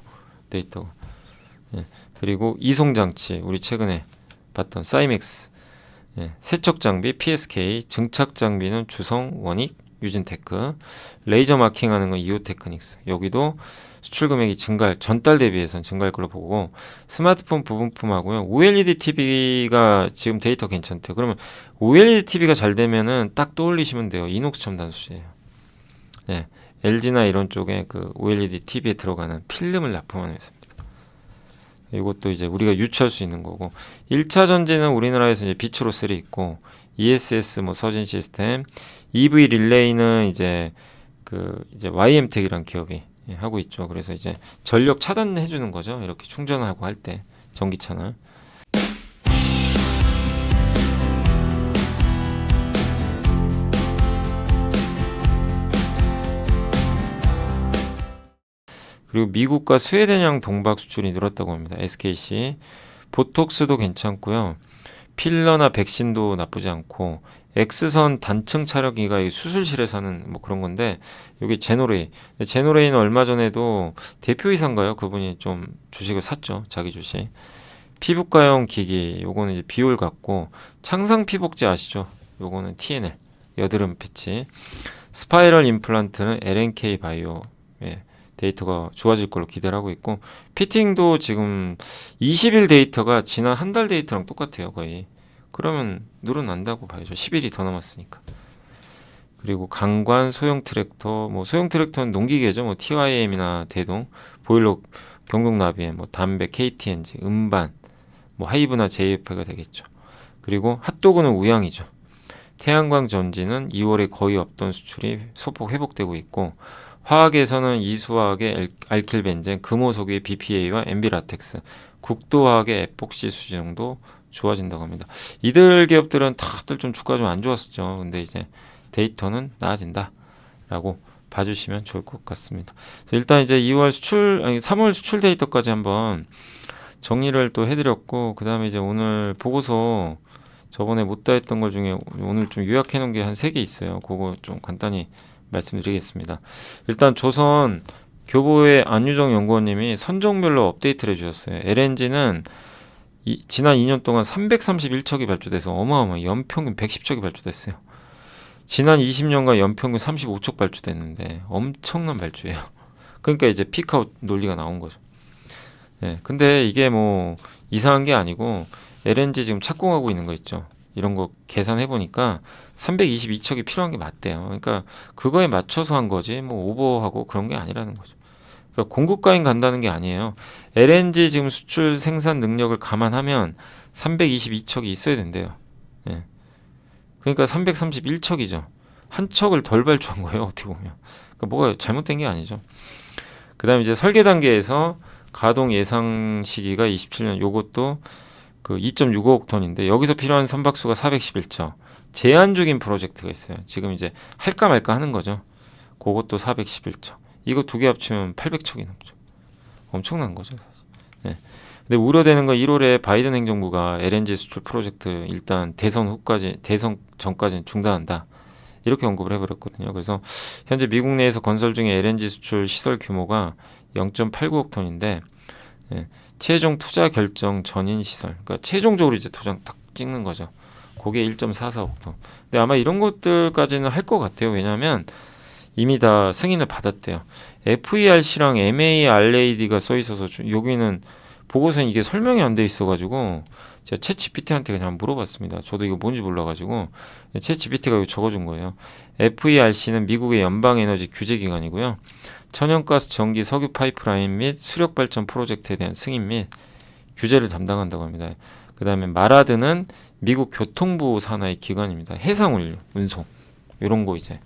Speaker 1: 데이터가. 예. 그리고 이송 장치 우리 최근에 봤던 사이맥스. 예. 세척 장비 PSK, 증착 장비는 주성, 원익, 유진테크, 레이저 마킹하는 건 이오테크닉스. 여기도 수출 금액이 증가할 전달 대비해서는 증가할 걸로 보고 스마트폰 부분품하고요. OLED TV가 지금 데이터 괜찮대요. 그러면 OLED TV가 잘 되면은 딱 떠올리시면 돼요. 이녹스 첨단 소재예요. 예. LG나 이런 쪽에 그 OLED TV에 들어가는 필름을 납품하는 회사입니다. 이것도 이제 우리가 유추할 수 있는 거고 1차 전지는 우리나라에서 이제 비추로셀이 있고 ESS 뭐 서진 시스템, EV 릴레이는 이제 그 이제 YM텍이란 기업이 하고 있죠. 그래서 이제 전력 차단해 주는 거죠. 이렇게 충전하고 할 때 전기차나. 그리고 미국과 스웨덴형 동박 수출이 늘었다고 합니다. SKC. 보톡스도 괜찮고요. 필러나 백신도 나쁘지 않고 X선 단층 촬영기가 수술실에서 하는 뭐 그런 건데 여기 제노레이. 제노레이는 얼마 전에도 대표이사인가요? 그분이 좀 주식을 샀죠. 자기 주식. 피부과용 기기 요거는 이제 비올 같고 창상 피복제 아시죠? 요거는 TNL 여드름 패치. 스파이럴 임플란트는 LNK 바이오. 예. 데이터가 좋아질 걸로 기대를 하고 있고 피팅도 지금 20일 데이터가 지난 한 달 데이터랑 똑같아요 거의. 그러면 늘어난다고 봐야죠. 10일이 더 남았으니까. 그리고 강관 소형 트랙터 뭐 소형 트랙터는 농기계죠. 뭐 TYM이나 대동 보일러 경동 나비에 뭐 담배 KTNG 음반 뭐 하이브나 JF가 되겠죠. 그리고 핫도그는 우양이죠. 태양광 전지는 2월에 거의 없던 수출이 소폭 회복되고 있고 화학에서는 이수화학의 알킬벤젠, 금호석유의 BPA와 엔비라텍스, 국도화학의 에폭시 수지정도 좋아진다고 합니다. 이들 기업들은 다들 좀 주가 좀 안 좋았었죠. 근데 이제 데이터는 나아진다라고 봐주시면 좋을 것 같습니다. 그래서 일단 이제 3월 수출 데이터까지 한번 정리를 또 해드렸고, 그 다음에 이제 오늘 보고서 저번에 못다 했던 것 중에 오늘 좀 요약해 놓은 게 한 3개 있어요. 그거 좀 간단히 말씀드리겠습니다. 일단 조선 교보의 안유정 연구원님이 선종별로 업데이트를 해주셨어요. LNG는 지난 2년 동안 331척이 발주돼서 어마어마 연평균 110척이 발주됐어요. 지난 20년간 연평균 35척 발주됐는데 엄청난 발주예요. 그러니까 이제 피크아웃 논리가 나온 거죠. 예, 근데 이게 뭐 이상한 게 아니고 LNG 지금 착공하고 있는 거 있죠. 이런 거 계산해 보니까 322척이 필요한 게 맞대요. 그러니까 그거에 맞춰서 한 거지 뭐 오버하고 그런 게 아니라는 거죠. 그러니까 공급과잉 간다는 게 아니에요. LNG 지금 수출 생산 능력을 감안하면 322척이 있어야 된대요. 예. 그러니까 331척이죠. 한 척을 덜 발주한 거예요. 어떻게 보면. 그러니까 뭐가 잘못된 게 아니죠. 그 다음에 이제 설계 단계에서 가동 예상 시기가 27년 요것도 그 2.65억 톤인데 여기서 필요한 선박수가 411척. 제한 중인 프로젝트가 있어요. 지금 이제 할까 말까 하는 거죠. 그것도 411척. 이거 두 개 합치면 800척이 넘죠. 엄청난 거죠. 사실. 네. 근데 우려되는 건 1월에 바이든 행정부가 LNG 수출 프로젝트 일단 대선 전까지는 중단한다. 이렇게 언급을 해버렸거든요. 그래서 현재 미국 내에서 건설 중인 LNG 수출 시설 규모가 0.89억 톤인데 예, 최종 투자 결정 전인 시설. 그러니까 최종적으로 이제 도장 딱 찍는 거죠. 그게 1.44억 톤. 근데 아마 이런 것들까지는 할 것 같아요. 왜냐하면 이미 다 승인을 받았대요. FERC랑 MARAD가 써 있어서 여기는 보고서에 이게 설명이 안 돼 있어가지고 제가 챗GPT한테 그냥 물어봤습니다. 저도 이거 뭔지 몰라가지고 챗GPT가 이거 적어준 거예요. FERC는 미국의 연방에너지 규제기관이고요. 천연가스, 전기, 석유 파이프라인 및 수력발전 프로젝트에 대한 승인 및 규제를 담당한다고 합니다. 그 다음에 마라드는 미국 교통부 산하의 기관입니다. 해상운輸, 운송 이런 거 이제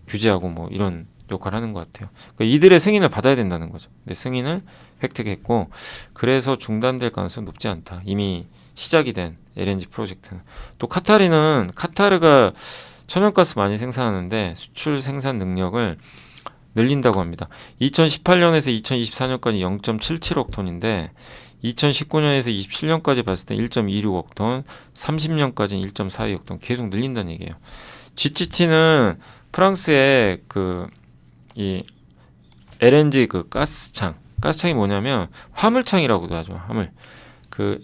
Speaker 1: 규제하고 뭐 이런 역할을 하는 것 같아요. 그러니까 이들의 승인을 받아야 된다는 거죠. 근데 승인을 획득했고 그래서 중단될 가능성은 높지 않다. 이미 시작이 된 LNG 프로젝트는. 또 카타르가 천연가스 많이 생산하는데 수출 생산 능력을 늘린다고 합니다. 2018년에서 2024년까지 0.77억 톤인데 2019년에서 27년까지 봤을 때 1.26억 톤, 30년까지는 1.42억 톤 계속 늘린다는 얘기예요. GTT는 프랑스의 이 LNG 가스창이 뭐냐면 화물창이라고도 하죠.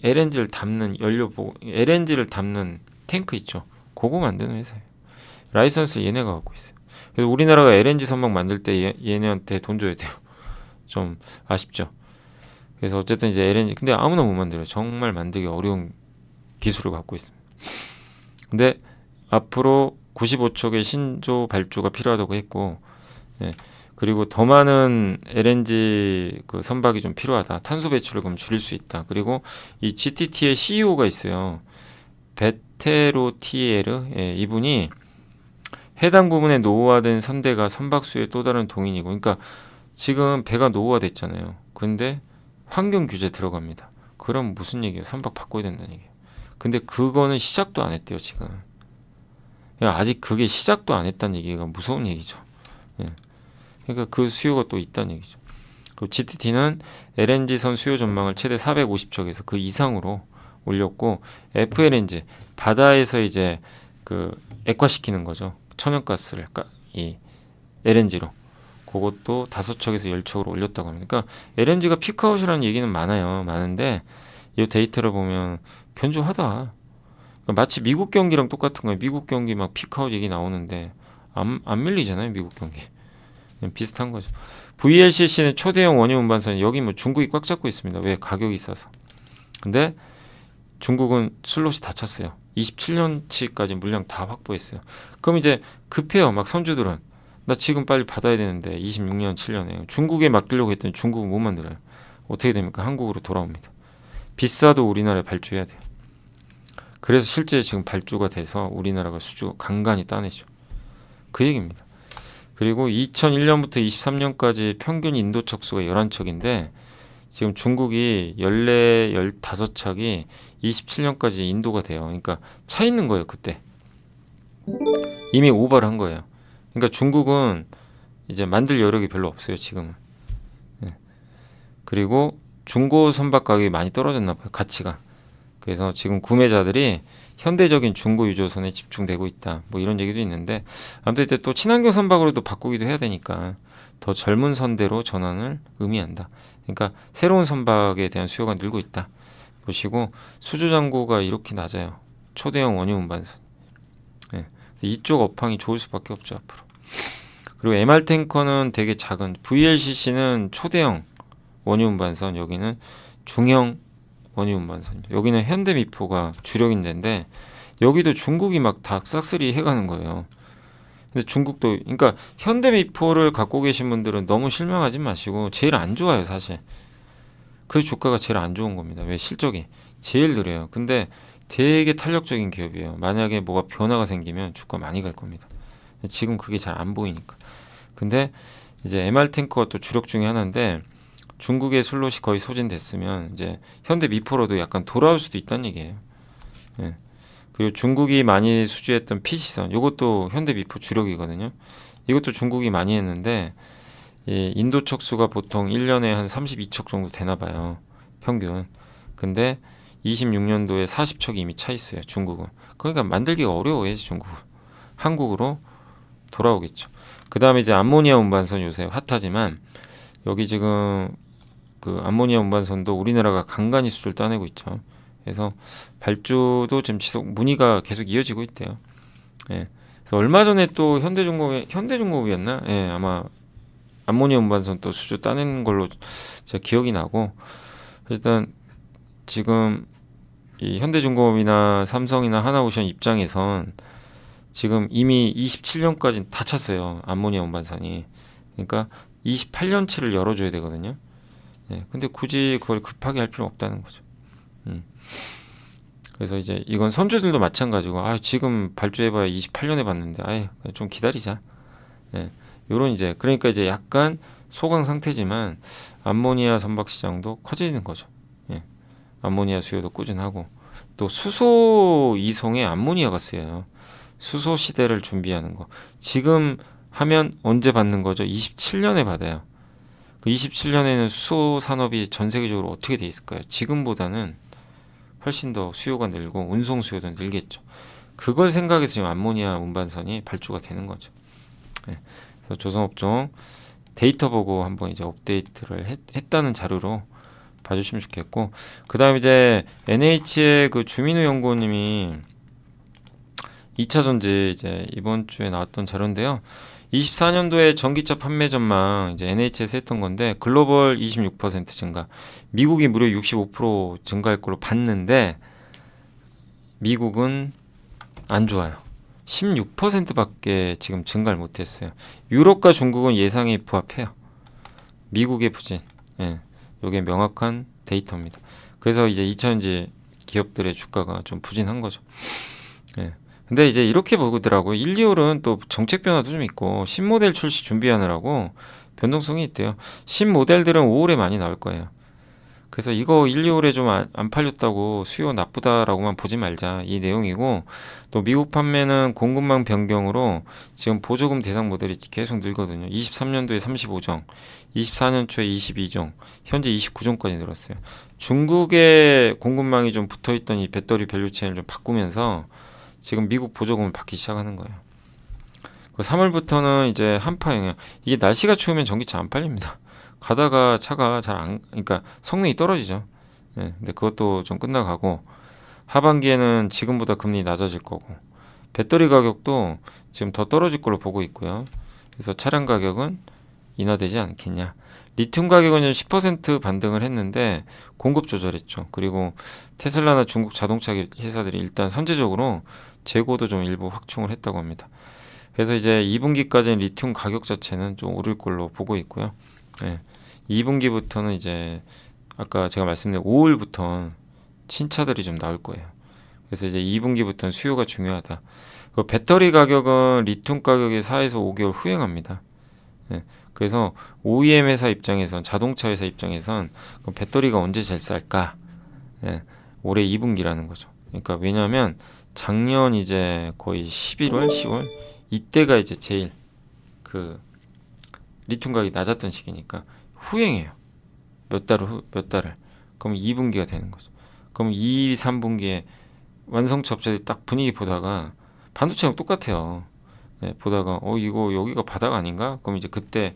Speaker 1: LNG를 담는 LNG를 담는 탱크 있죠. 그거 만드는 회사예요. 라이선스 얘네가 갖고 있어요. 그래서 우리나라가 LNG 선박 만들 때 얘네한테 돈 줘야 돼요. 좀 아쉽죠. 그래서 어쨌든 이제 LNG 근데 아무나 못 만들어요. 정말 만들기 어려운 기술을 갖고 있습니다. 근데 앞으로 95척의 신조 발주가 필요하다고 했고, 예, 그리고 더 많은 LNG 선박이 좀 필요하다. 탄소 배출을 그럼 줄일 수 있다. 그리고 이 GTT의 CEO가 있어요. 베테로티에르, 예, 이분이 해당 부분에 노후화된 선대가 선박수의 또 다른 동인이고, 그러니까 지금 배가 노후화됐잖아요. 근데 환경 규제 들어갑니다. 그럼 무슨 얘기예요? 선박 바꿔야 된다는 얘기예요. 근데 그거는 시작도 안 했대요, 지금. 그러니까 아직 그게 시작도 안 했다는 얘기가 무서운 얘기죠. 예. 그러니까 그 수요가 또 있다는 얘기죠. 그리고 GTT는 LNG선 수요 전망을 최대 450척에서 그 이상으로 올렸고, FLNG 바다에서 이제 액화시키는 거죠. 천연가스를 이 LNG로 그것도 5척에서 10척으로 올렸다고 합니다. 그러니까 LNG가 피크아웃이라는 얘기는 많은데 이 데이터를 보면 견조하다. 그러니까 마치 미국 경기랑 똑같은 거예요. 미국 경기 막 피크아웃 얘기 나오는데 안 밀리잖아요. 미국 경기. 비슷한 거죠. VLCC는 초대형 원유 운반선 여기 뭐 중국이 꽉 잡고 있습니다. 왜? 가격이 싸서. 근데 중국은 슬롯이 다 찼어요. 27년치까지 물량 다 확보했어요. 그럼 이제 급해요. 막 선주들은 나 지금 빨리 받아야 되는데 26년 7년에 중국에 맡기려고 했더니 중국은 못 만들어요. 어떻게 됩니까? 한국으로 돌아옵니다. 비싸도 우리나라에 발주해야 돼요. 그래서 실제 지금 발주가 돼서 우리나라가 수주 간간히 따내죠. 그 얘기입니다. 그리고 2001년부터 23년까지 평균 인도 척수가 11척인데 지금 중국이 15척이 27년까지 인도가 돼요. 그러니까 차 있는 거예요. 그때 이미 오버를 한 거예요. 그러니까 중국은 이제 만들 여력이 별로 없어요. 지금은. 예. 그리고 중고 선박 가격이 많이 떨어졌나 봐요. 가치가. 그래서 지금 구매자들이 현대적인 중고 유조선에 집중되고 있다. 뭐 이런 얘기도 있는데 아무튼 이제 또 친환경 선박으로도 바꾸기도 해야 되니까 더 젊은 선대로 전환을 의미한다. 그러니까 새로운 선박에 대한 수요가 늘고 있다. 보시고 수주 잔고가 이렇게 낮아요. 초대형 원유 운반선. 예. 이쪽 업황이 좋을 수밖에 없죠 앞으로. 그리고 MR 탱커는 되게 작은 VLCC는 초대형 원유 운반선, 여기는 중형 원유 운반선입니다. 여기는 현대미포가 주력인데 여기도 중국이 막 다 싹쓸이 해가는 거예요. 근데 중국도 그러니까 현대미포를 갖고 계신 분들은 너무 실망하지 마시고 제일 안 좋아요 사실. 그 주가가 제일 안 좋은 겁니다. 왜? 실적이 제일 느려요. 근데 되게 탄력적인 기업이에요. 만약에 뭐가 변화가 생기면 주가 많이 갈 겁니다. 지금 그게 잘 안 보이니까. 근데 이제 MR 탱커가 또 주력 중에 하나인데 중국의 슬롯이 거의 소진됐으면 이제 현대 미포로도 약간 돌아올 수도 있다는 얘기예요. 예. 그리고 중국이 많이 수주했던 PC선, 이것도 현대 미포 주력이거든요. 이것도 중국이 많이 했는데 이 인도 척수가 보통 1년에 한 32척 정도 되나 봐요. 평균. 근데 26년도에 40척이 이미 차 있어요. 중국은. 그러니까 만들기가 어려워요. 중국은. 한국으로 돌아오겠죠. 그 다음에 이제 암모니아 운반선 요새 핫하지만 여기 지금 암모니아 운반선도 우리나라가 간간히 수주를 따내고 있죠. 그래서 발주도 지금 문의가 계속 이어지고 있대요. 예. 그래서 얼마 전에 또 현대중공업이었나? 예, 아마 암모니아 운반선 또 수주 따낸 걸로 제가 기억이 나고, 일단 지금 이 현대중공업이나 삼성이나 하나오션 입장에선 지금 이미 27년까지 다 찼어요. 암모니아 운반선이. 그러니까 28년치를 열어줘야 되거든요. 예, 근데 굳이 그걸 급하게 할 필요는 없다는 거죠. 그래서 이제 이건 선주들도 마찬가지고, 지금 발주해봐야 28년에 봤는데, 좀 기다리자. 예, 요런 이제, 그러니까 이제 약간 소강 상태지만, 암모니아 선박 시장도 커지는 거죠. 예, 암모니아 수요도 꾸준하고, 또 수소 이송에 암모니아가 쓰여요. 수소 시대를 준비하는 거. 지금 하면 언제 받는 거죠? 27년에 받아요. 그 27년에는 수소 산업이 전 세계적으로 어떻게 돼 있을까요? 지금보다는 훨씬 더 수요가 늘고 운송 수요도 늘겠죠. 그걸 생각해서 지금 암모니아 운반선이 발주가 되는 거죠. 네. 그래서 조선업종 데이터 보고 한번 이제 업데이트를 했다는 자료로 봐주시면 좋겠고, 그 다음 이제 NH의 그 주민우 연구원님이 2차 전지 이제 이번 주에 나왔던 자료인데요. 24년도에 전기차 판매 전망 이제 NH에서 했던 건데 글로벌 26% 증가, 미국이 무려 65% 증가할 걸로 봤는데 미국은 안 좋아요. 16%밖에 지금 증가를 못했어요. 유럽과 중국은 예상이 부합해요. 미국의 부진. 예, 이게 명확한 데이터입니다. 그래서 이제 2차전지 기업들의 주가가 좀 부진한 거죠. 예. 근데 이제 이렇게 보더라고요. 1, 2월은 또 정책 변화도 좀 있고 신모델 출시 준비하느라고 변동성이 있대요. 신모델들은 5월에 많이 나올 거예요. 그래서 이거 1, 2월에 좀 안 팔렸다고 수요 나쁘다라고만 보지 말자, 이 내용이고, 또 미국 판매는 공급망 변경으로 지금 보조금 대상 모델이 계속 늘거든요. 23년도에 35종, 24년 초에 22종, 현재 29종까지 늘었어요. 중국의 공급망이 좀 붙어있던 이 배터리 밸류체인을 좀 바꾸면서 지금 미국 보조금을 받기 시작하는 거예요. 3월부터는 이제 한파 영향. 이게 날씨가 추우면 전기차 안 팔립니다. 가다가 차가 그러니까 성능이 떨어지죠. 예, 근데 그것도 좀 끝나가고, 하반기에는 지금보다 금리 낮아질 거고, 배터리 가격도 지금 더 떨어질 걸로 보고 있고요. 그래서 차량 가격은 인하되지 않겠냐. 리튬 가격은 10% 반등을 했는데 공급 조절했죠. 그리고 테슬라나 중국 자동차 회사들이 일단 선제적으로 재고도 좀 일부 확충을 했다고 합니다. 그래서 이제 2분기까지는 리튬 가격 자체는 좀 오를 걸로 보고 있고요. 예, 2분기부터는 이제 아까 제가 말씀드린 5월부터 신차들이 좀 나올 거예요. 그래서 이제 2분기부터는 수요가 중요하다. 배터리 가격은 리튬 가격이 4에서 5개월 후행합니다. 예, 그래서 OEM 회사 입장에선, 자동차 회사 입장에선 배터리가 언제 제일 쌀까? 예, 올해 2분기라는 거죠. 그러니까 왜냐하면 작년 이제 거의 11월, 10월 이때가 이제 제일 그 리튬 가격이 낮았던 시기니까 후행해요. 몇 달을. 그럼 2분기가 되는 거죠. 그럼 2, 3분기에 완성차 업체들이 딱 분위기 보다가, 반도체랑 똑같아요. 네, 보다가 이거 여기가 바닥 아닌가? 그럼 이제 그때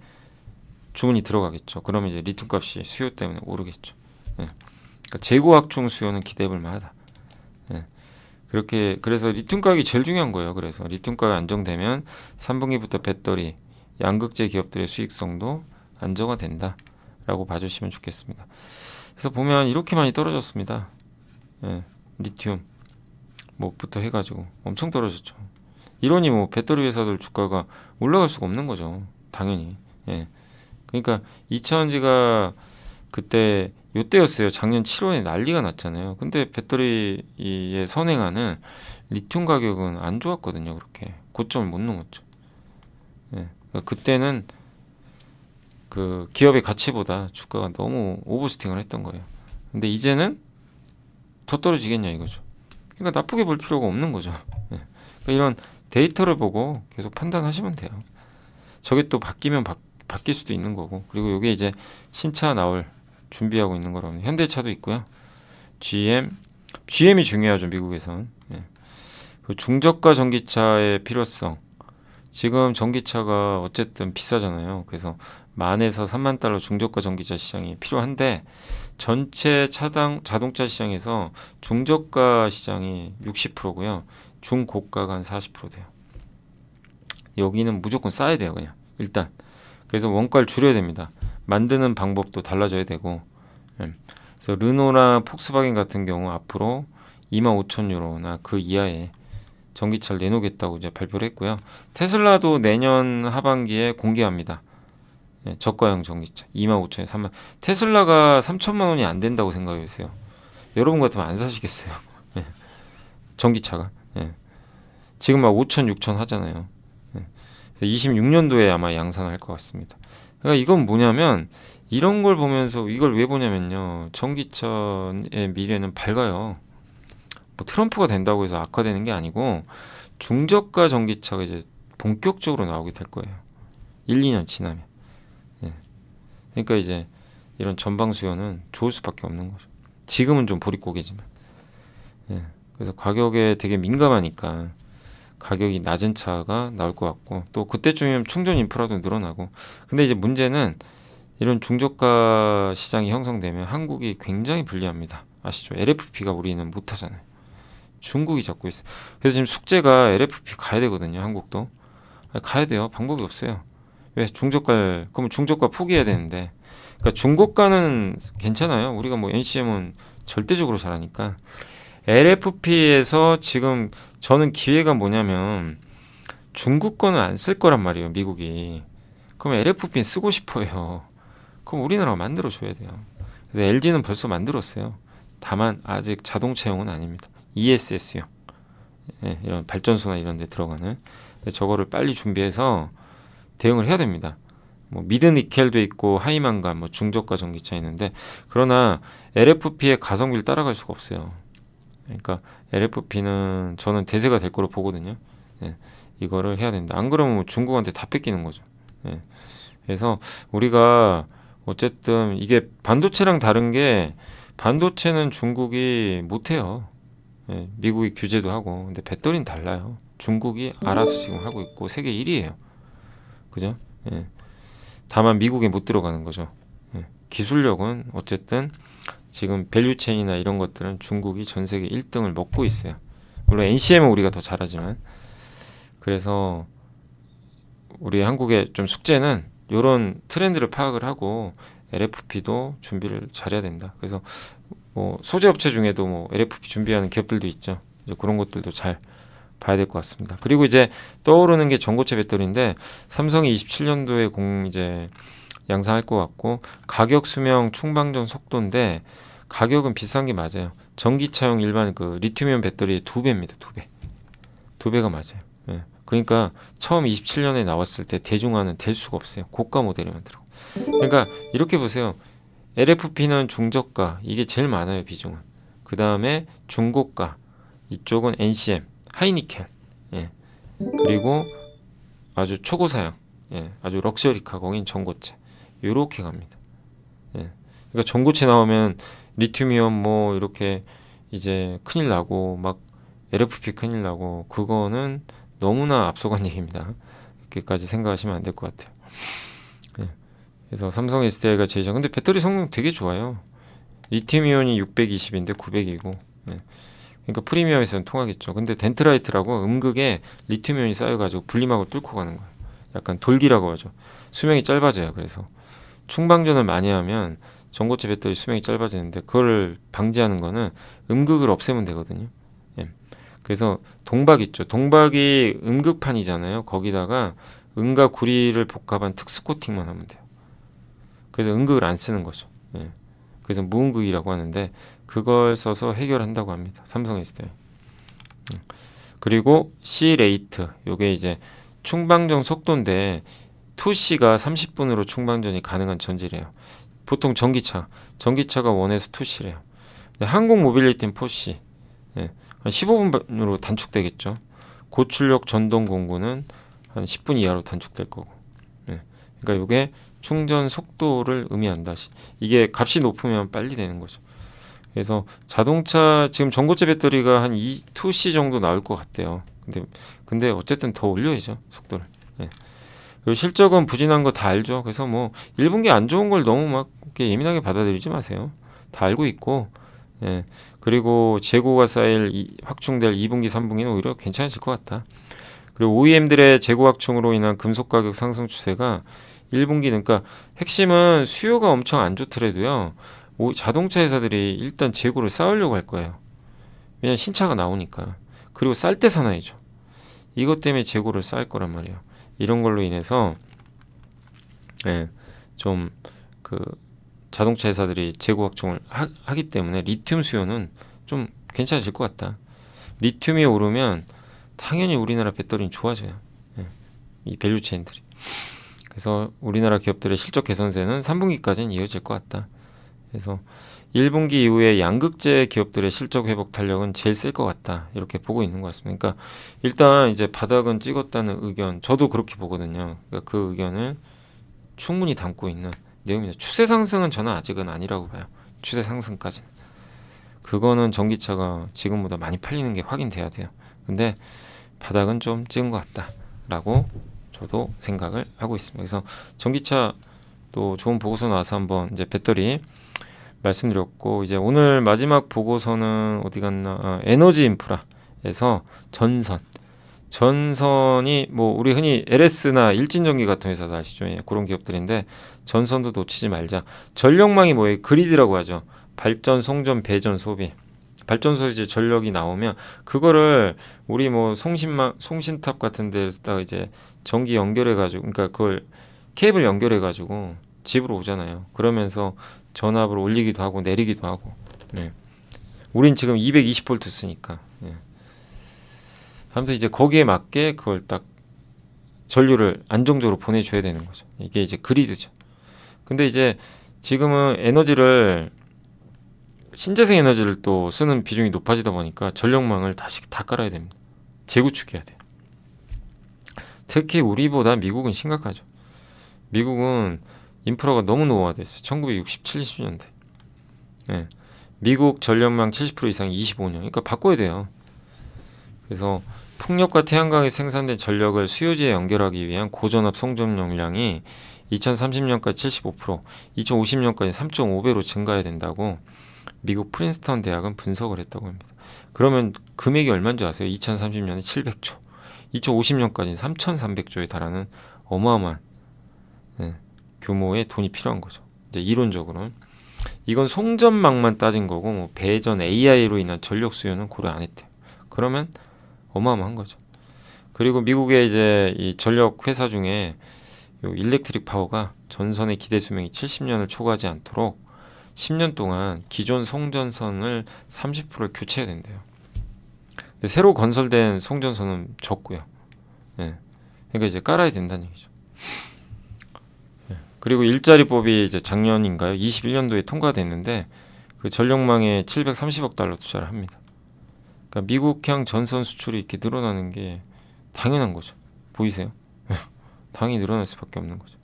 Speaker 1: 주문이 들어가겠죠. 그러면 이제 리튬 값이 수요 때문에 오르겠죠. 네. 그러니까 재고 확충 수요는 기대해 볼 만하다. 네. 그렇게, 그래서 리튬 가격이 제일 중요한 거예요. 그래서 리튬 가격이 안정되면 3분기부터 배터리 양극재 기업들의 수익성도 안정화된다라고 봐주시면 좋겠습니다. 그래서 보면 이렇게 많이 떨어졌습니다. 예, 리튬 뭐부터 해가지고 엄청 떨어졌죠. 이러니 뭐 배터리 회사들 주가가 올라갈 수가 없는 거죠. 당연히. 예. 그러니까 2차전지가 그때 요때였어요. 작년 7월에 난리가 났잖아요. 근데 배터리에 선행하는 리튬 가격은 안 좋았거든요. 그렇게 고점을 못 넘었죠. 예. 그러니까 그때는 그 기업의 가치보다 주가가 너무 오버슈팅을 했던 거예요. 근데 이제는 더 떨어지겠냐 이거죠. 그러니까 나쁘게 볼 필요가 없는 거죠. 예. 그러니까 이런 데이터를 보고 계속 판단하시면 돼요. 저게 또 바뀌면 바뀔 수도 있는 거고, 그리고 이게 이제 신차 나올 준비하고 있는 거라면 현대차도 있고요. GM이 중요하죠. 미국에선. 예. 그 중저가 전기차의 필요성. 지금 전기차가 어쨌든 비싸잖아요. 그래서 10,000에서 3만 달러 중저가 전기차 시장이 필요한데, 전체 자동차 시장에서 중저가 시장이 60%고요. 중고가가 한 40% 돼요. 여기는 무조건 싸야 돼요, 그냥 일단. 그래서 원가를 줄여야 됩니다. 만드는 방법도 달라져야 되고. 그래서 르노나 폭스바겐 같은 경우 앞으로 25,000유로나 그 이하의 전기차를 내놓겠다고 이제 발표를 했고요. 테슬라도 내년 하반기에 공개합니다. 예, 저가형 전기차 25,000에 3만. 테슬라가 3천만 원이 안 된다고 생각해 보세요. 여러분 같으면 안 사시겠어요? 예, 전기차가. 예. 지금 막 5천, 6천 하잖아요. 예. 26년도에 아마 양산할 것 같습니다. 그러니까 이건 뭐냐면, 이런 걸 보면서 이걸 왜 보냐면요. 전기차의 미래는 밝아요. 뭐 트럼프가 된다고 해서 악화되는 게 아니고 중저가 전기차가 이제 본격적으로 나오게 될 거예요. 1, 2년 지나면. 예. 그러니까 이제 이런 전방 수요는 좋을 수밖에 없는 거죠. 지금은 좀 보릿고개지만. 예. 그래서 가격에 되게 민감하니까 가격이 낮은 차가 나올 것 같고 또 그때쯤이면 충전 인프라도 늘어나고 근데 이제 문제는 이런 중저가 시장이 형성되면 한국이 굉장히 불리합니다. 아시죠? LFP가 우리는 못하잖아요. 중국이 잡고 있어요. 그래서 지금 숙제가 LFP 가야 되거든요. 한국도. 아니, 가야 돼요. 방법이 없어요. 왜? 그러면 중저가 포기해야 되는데 그러니까 중고가는 괜찮아요. 우리가 뭐 NCM은 절대적으로 잘하니까 LFP에서 지금 저는 기회가 뭐냐면 중국 거는 안 쓸 거란 말이에요. 미국이. 그럼 LFP는 쓰고 싶어요. 그럼 우리나라가 만들어줘야 돼요. 그래서 LG는 벌써 만들었어요. 다만 아직 자동차용은 아닙니다. ESS용. 예, 이런 발전소나 이런 데 들어가는 저거를 빨리 준비해서 대응을 해야 됩니다. 뭐 미드니켈도 있고 하이만간 뭐 중저가 전기차 있는데 그러나 LFP의 가성비를 따라갈 수가 없어요. 그러니까 LFP는 저는 대세가 될 거로 보거든요. 예, 이거를 해야 된다. 안 그러면 뭐 중국한테 다 뺏기는 거죠. 예, 그래서 우리가 어쨌든 이게 반도체랑 다른 게 반도체는 중국이 못해요. 예, 미국이 규제도 하고 근데 배터리는 달라요. 중국이 알아서 지금 하고 있고 세계 1위예요. 그죠? 예. 다만 미국에 못 들어가는 거죠. 예. 기술력은 어쨌든 지금 밸류체인이나 이런 것들은 중국이 전 세계 1등을 먹고 있어요. 물론 NCM은 우리가 더 잘하지만 그래서 우리 한국의 좀 숙제는 이런 트렌드를 파악을 하고 LFP도 준비를 잘해야 된다. 그래서 뭐 소재 업체 중에도 뭐 LFP 준비하는 기업들도 있죠. 이제 그런 것들도 잘 봐야 될 것 같습니다. 그리고 이제 떠오르는 게 전고체 배터리인데 삼성이 27년도에 이제 양산할 것 같고 가격 수명 충방전 속도인데 가격은 비싼 게 맞아요. 전기차용 일반 그 리튬이온 배터리의 2배입니다. 2배. 2배가 맞아요. 예. 그러니까 처음 27년에 나왔을 때 대중화는 될 수가 없어요. 고가 모델에만 들어. 그러니까 이렇게 보세요. LFP는 중저가 이게 제일 많아요. 비중은. 그 다음에 중고가 이쪽은 NCM 하이니켈. 예. 그리고 아주 초고사양. 예. 아주 럭셔리카 거긴 전고체. 요렇게 갑니다. 예. 그러니까 전고체 나오면 리튬이온 뭐 이렇게 이제 큰일 나고 막 LFP 큰일 나고 그거는 너무나 앞서간 얘기입니다. 그렇게까지 생각하시면 안 될 것 같아요. 예. 그래서 삼성 SDI가 제일 잘. 근데 배터리 성능 되게 좋아요. 리튬이온이 620인데 900이고. 예. 그러니까 프리미엄에서는 통하겠죠. 근데 덴트라이트라고 음극에 리튬이온이 쌓여가지고 분리막을 뚫고 가는 거예요. 약간 돌기라고 하죠. 수명이 짧아져요. 그래서 충방전을 많이 하면 전고체 배터리 수명이 짧아지는데 그걸 방지하는 거는 음극을 없애면 되거든요. 예. 그래서 동박 있죠. 동박이 음극판이잖아요. 거기다가 은과 구리를 복합한 특수 코팅만 하면 돼요. 그래서 음극을 안 쓰는 거죠. 예. 그래서 무음극이라고 하는데 그걸 써서 해결한다고 합니다. 삼성 SDI. 그리고 C-레이트 요게 이제 충방전 속도인데 2C가 30분으로 충방전이 가능한 전지래요. 보통 전기차가 1에서 2C래요. 항공 모빌리티는 4C. 예. 한 15분으로 단축되겠죠. 고출력 전동 공구는 한 10분 이하로 단축될 거고. 예. 그러니까 이게 충전 속도를 의미한다. 이게 값이 높으면 빨리 되는 거죠. 그래서 자동차 지금 전고체 배터리가 한 2C 정도 나올 것 같대요. 근데 어쨌든 더 올려야죠 속도를. 예. 그리고 실적은 부진한 거 다 알죠. 그래서 뭐 1분기 안 좋은 걸 너무 막 이렇게 예민하게 받아들이지 마세요. 다 알고 있고. 예. 그리고 재고가 확충될 2분기, 3분기는 오히려 괜찮아질 것 같다. 그리고 OEM들의 재고 확충으로 인한 금속 가격 상승 추세가 1분기 그러니까 핵심은 수요가 엄청 안 좋더라도요. 자동차 회사들이 일단 재고를 쌓으려고 할 거예요. 왜냐면 신차가 나오니까. 그리고 쌀 때 사놔야죠. 이것 때문에 재고를 쌓을 거란 말이에요. 이런 걸로 인해서 예, 좀 그 자동차 회사들이 재고 확충을 하기 때문에 리튬 수요는 좀 괜찮아질 것 같다. 리튬이 오르면 당연히 우리나라 배터리는 좋아져요. 예, 이 밸류 체인들이. 그래서 우리나라 기업들의 실적 개선세는 3분기까지는 이어질 것 같다. 그래서 1분기 이후에 양극재 기업들의 실적 회복 탄력은 제일 셀 것 같다. 이렇게 보고 있는 것 같습니다. 그러니까 일단 이제 바닥은 찍었다는 의견, 저도 그렇게 보거든요. 그러니까 그 의견을 충분히 담고 있는 내용입니다. 추세 상승은 저는 아직은 아니라고 봐요. 추세 상승까지는. 그거는 전기차가 지금보다 많이 팔리는 게 확인돼야 돼요. 근데 바닥은 좀 찍은 것 같다라고 저도 생각을 하고 있습니다. 그래서 전기차 또 좋은 보고서 나와서 한번 이제 배터리 말씀드렸고, 이제 오늘 마지막 보고서는 어디 갔나? 에너지 인프라에서 전선이 뭐 우리 흔히 LS나 일진전기 같은 회사도 아시죠? 예, 그런 기업들인데 전선도 놓치지 말자. 전력망이 뭐예요? 그리드라고 하죠. 발전, 송전, 배전, 소비. 발전소에 이제 전력이 나오면 그거를 우리 뭐 송신탑 같은 데다가 이제 전기 연결해 가지고, 그러니까 그걸 케이블 연결해 가지고 집으로 오잖아요. 그러면서 전압을 올리기도 하고 내리기도 하고. 네. 우린 지금 220V 쓰니까. 네. 아무튼 이제 거기에 맞게 그걸 딱 전류를 안정적으로 보내줘야 되는 거죠. 이게 이제 그리드죠. 근데 이제 지금은 신재생 에너지를 또 쓰는 비중이 높아지다 보니까 전력망을 다시 다 깔아야 됩니다. 재구축해야 돼요. 특히 우리보다 미국은 심각하죠. 미국은 인프라가 너무 노후화됐어요. 1960, 70년대. 네. 미국 전력망 70% 이상이 25년. 그러니까 바꿔야 돼요. 그래서 풍력과 태양광에 생산된 전력을 수요지에 연결하기 위한 고전압 송전 용량이 2030년까지 75%, 2050년까지 3.5배로 증가해야 된다고 미국 프린스턴 대학은 분석을 했다고 합니다. 그러면 금액이 얼마인 줄 아세요? 2030년에 700조, 2050년까지는 3,300조에 달하는 어마어마한 규모의 돈이 필요한 거죠. 이제 이론적으로는. 이건 송전망만 따진 거고, 뭐 배전 AI로 인한 전력 수요는 고려 안 했대요. 그러면 어마어마한 거죠. 그리고 미국의 이제 이 전력 회사 중에 요 일렉트릭 파워가 전선의 기대 수명이 70년을 초과하지 않도록 10년 동안 기존 송전선을 30%를 교체해야 된대요. 근데 새로 건설된 송전선은 적고요. 네. 그러니까 이제 깔아야 된다는 얘기죠. 네. 그리고 일자리법이 이제 작년인가요? 21년도에 통과됐는데 그 전력망에 730억 달러 투자를 합니다. 그러니까 미국향 전선 수출이 이렇게 늘어나는 게 당연한 거죠. 보이세요? 당연히 늘어날 수밖에 없는 거죠.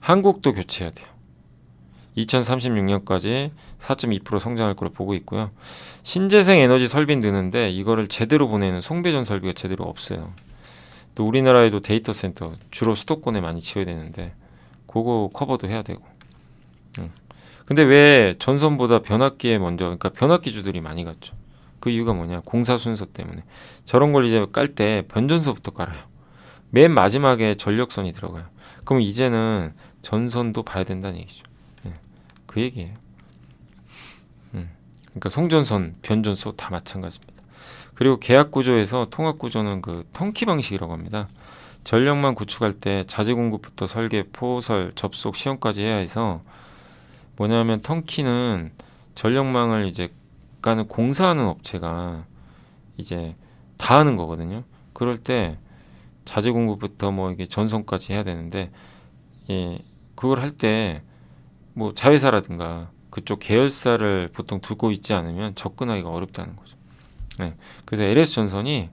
Speaker 1: 한국도 교체해야 돼요. 2036년까지 4.2% 성장할 거로 보고 있고요. 신재생 에너지 설비 느는데 이거를 제대로 보내는 송배전 설비가 제대로 없어요. 또 우리나라에도 데이터 센터 주로 수도권에 많이 지어야 되는데 그거 커버도 해야 되고. 근데 왜 전선보다 변압기에 먼저, 그러니까 변압기주들이 많이 갔죠. 그 이유가 뭐냐? 공사 순서 때문에. 저런 걸 이제 깔 때 변전소부터 깔아요. 맨 마지막에 전력선이 들어가요. 그럼 이제는 전선도 봐야 된다는 얘기죠. 네, 그 얘기예요. 그러니까 송전선, 변전소 다 마찬가지입니다. 그리고 계약 구조에서 통합 구조는 그 턴키 방식이라고 합니다. 전력망 구축할 때 자재 공급부터 설계, 포설, 접속, 시험까지 해야 해서 뭐냐면 턴키는 전력망을 이제 까는 공사하는 업체가 이제 다 하는 거거든요. 그럴 때 자재 공급부터 뭐 이게 전선까지 해야 되는데, 예, 그걸 할 때 뭐 자회사라든가 그쪽 계열사를 보통 두고 있지 않으면 접근하기가 어렵다는 거죠. 네. 그래서 LS 전선이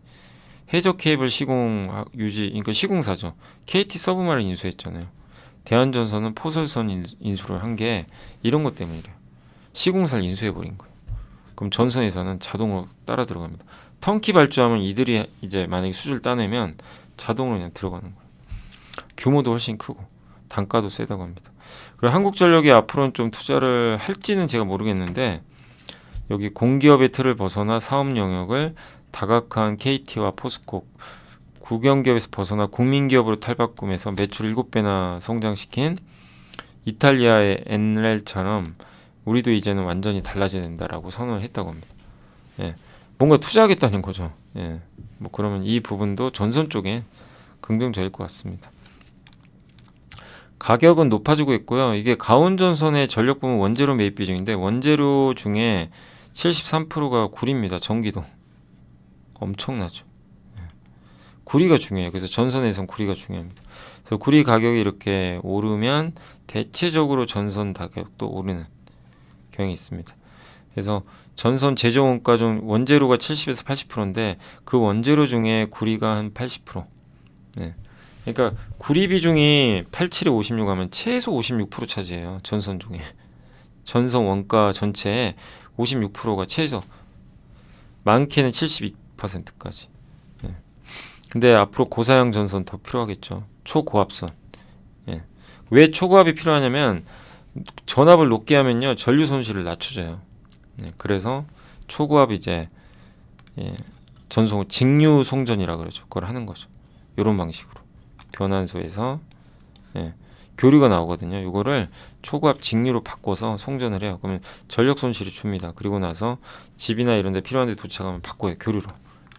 Speaker 1: 해저 케이블 시공 유지, 그러니까 시공사죠. KT 서브마린 인수했잖아요. 대한전선은 포설선 인수를 한 게 이런 것 때문이래요. 시공사를 인수해버린 거예요. 그럼 전선에서는 자동으로 따라 들어갑니다. 턴키 발주하면 이들이 이제 만약에 수주를 따내면 자동으로 그냥 들어가는 거예요. 규모도 훨씬 크고 단가도 세다고 합니다. 그리고 한국전력이 앞으로는 좀 투자를 할지는 제가 모르겠는데, 여기 공기업의 틀을 벗어나 사업 영역을 다각한 KT와 포스코, 국영기업에서 벗어나 국민기업으로 탈바꿈해서 매출 7배나 성장시킨 이탈리아의 엔렐처럼 우리도 이제는 완전히 달라져야 된다라고 선언을 했다고 합니다. 예, 뭔가 투자하겠다는 거죠. 예, 뭐 그러면 이 부분도 전선 쪽에 긍정적일 것 같습니다. 가격은 높아지고 있고요. 이게 가온전선의 전력 부문 원재료 매입 비중인데 원재료 중에 73%가 구리입니다. 전기도 엄청나죠. 예. 구리가 중요해요. 그래서 전선에선 구리가 중요합니다. 그래서 구리 가격이 이렇게 오르면 대체적으로 전선 가격도 오르는 경향이 있습니다. 그래서 전선 제조 원가 중 원재료가 70에서 80%인데 그 원재료 중에 구리가 한 80%. 네. 그러니까 구리 비중이 87에 56 하면 최소 56% 차지해요. 전선 중에. 전선 원가 전체의 56%가 최소. 많게는 72%까지. 예. 근데 앞으로 고사양 전선 더 필요하겠죠. 초고압선. 예. 왜 초고압이 필요하냐면 전압을 높게 하면요 전류 손실을 낮춰줘요. 예. 그래서 초고압 이제 예. 전송 직류 송전이라 그러죠. 그걸 하는 거죠. 이런 방식으로 변환소에서 예. 교류가 나오거든요. 이거를 초고압 직류로 바꿔서 송전을 해요. 그러면 전력 손실이 줍니다. 그리고 나서 집이나 이런 데 필요한 데 도착하면 바꿔요. 교류로.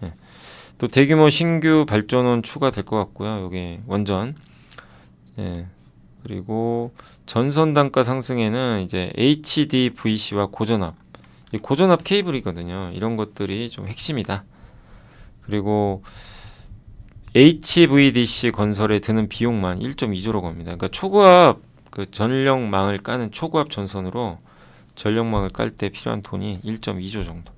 Speaker 1: 예. 또 대규모 신규 발전원 추가될 것 같고요. 여기 원전. 예. 그리고 전선 단가 상승에는 이제 HDVC와 고전압. 이 고전압 케이블이거든요. 이런 것들이 좀 핵심이다. 그리고 HVDC 건설에 드는 비용만 1.2조라고 합니다. 그러니까 초고압 그 전력망을 까는 초고압 전선으로 전력망을 깔 때 필요한 돈이 1.2조 정도.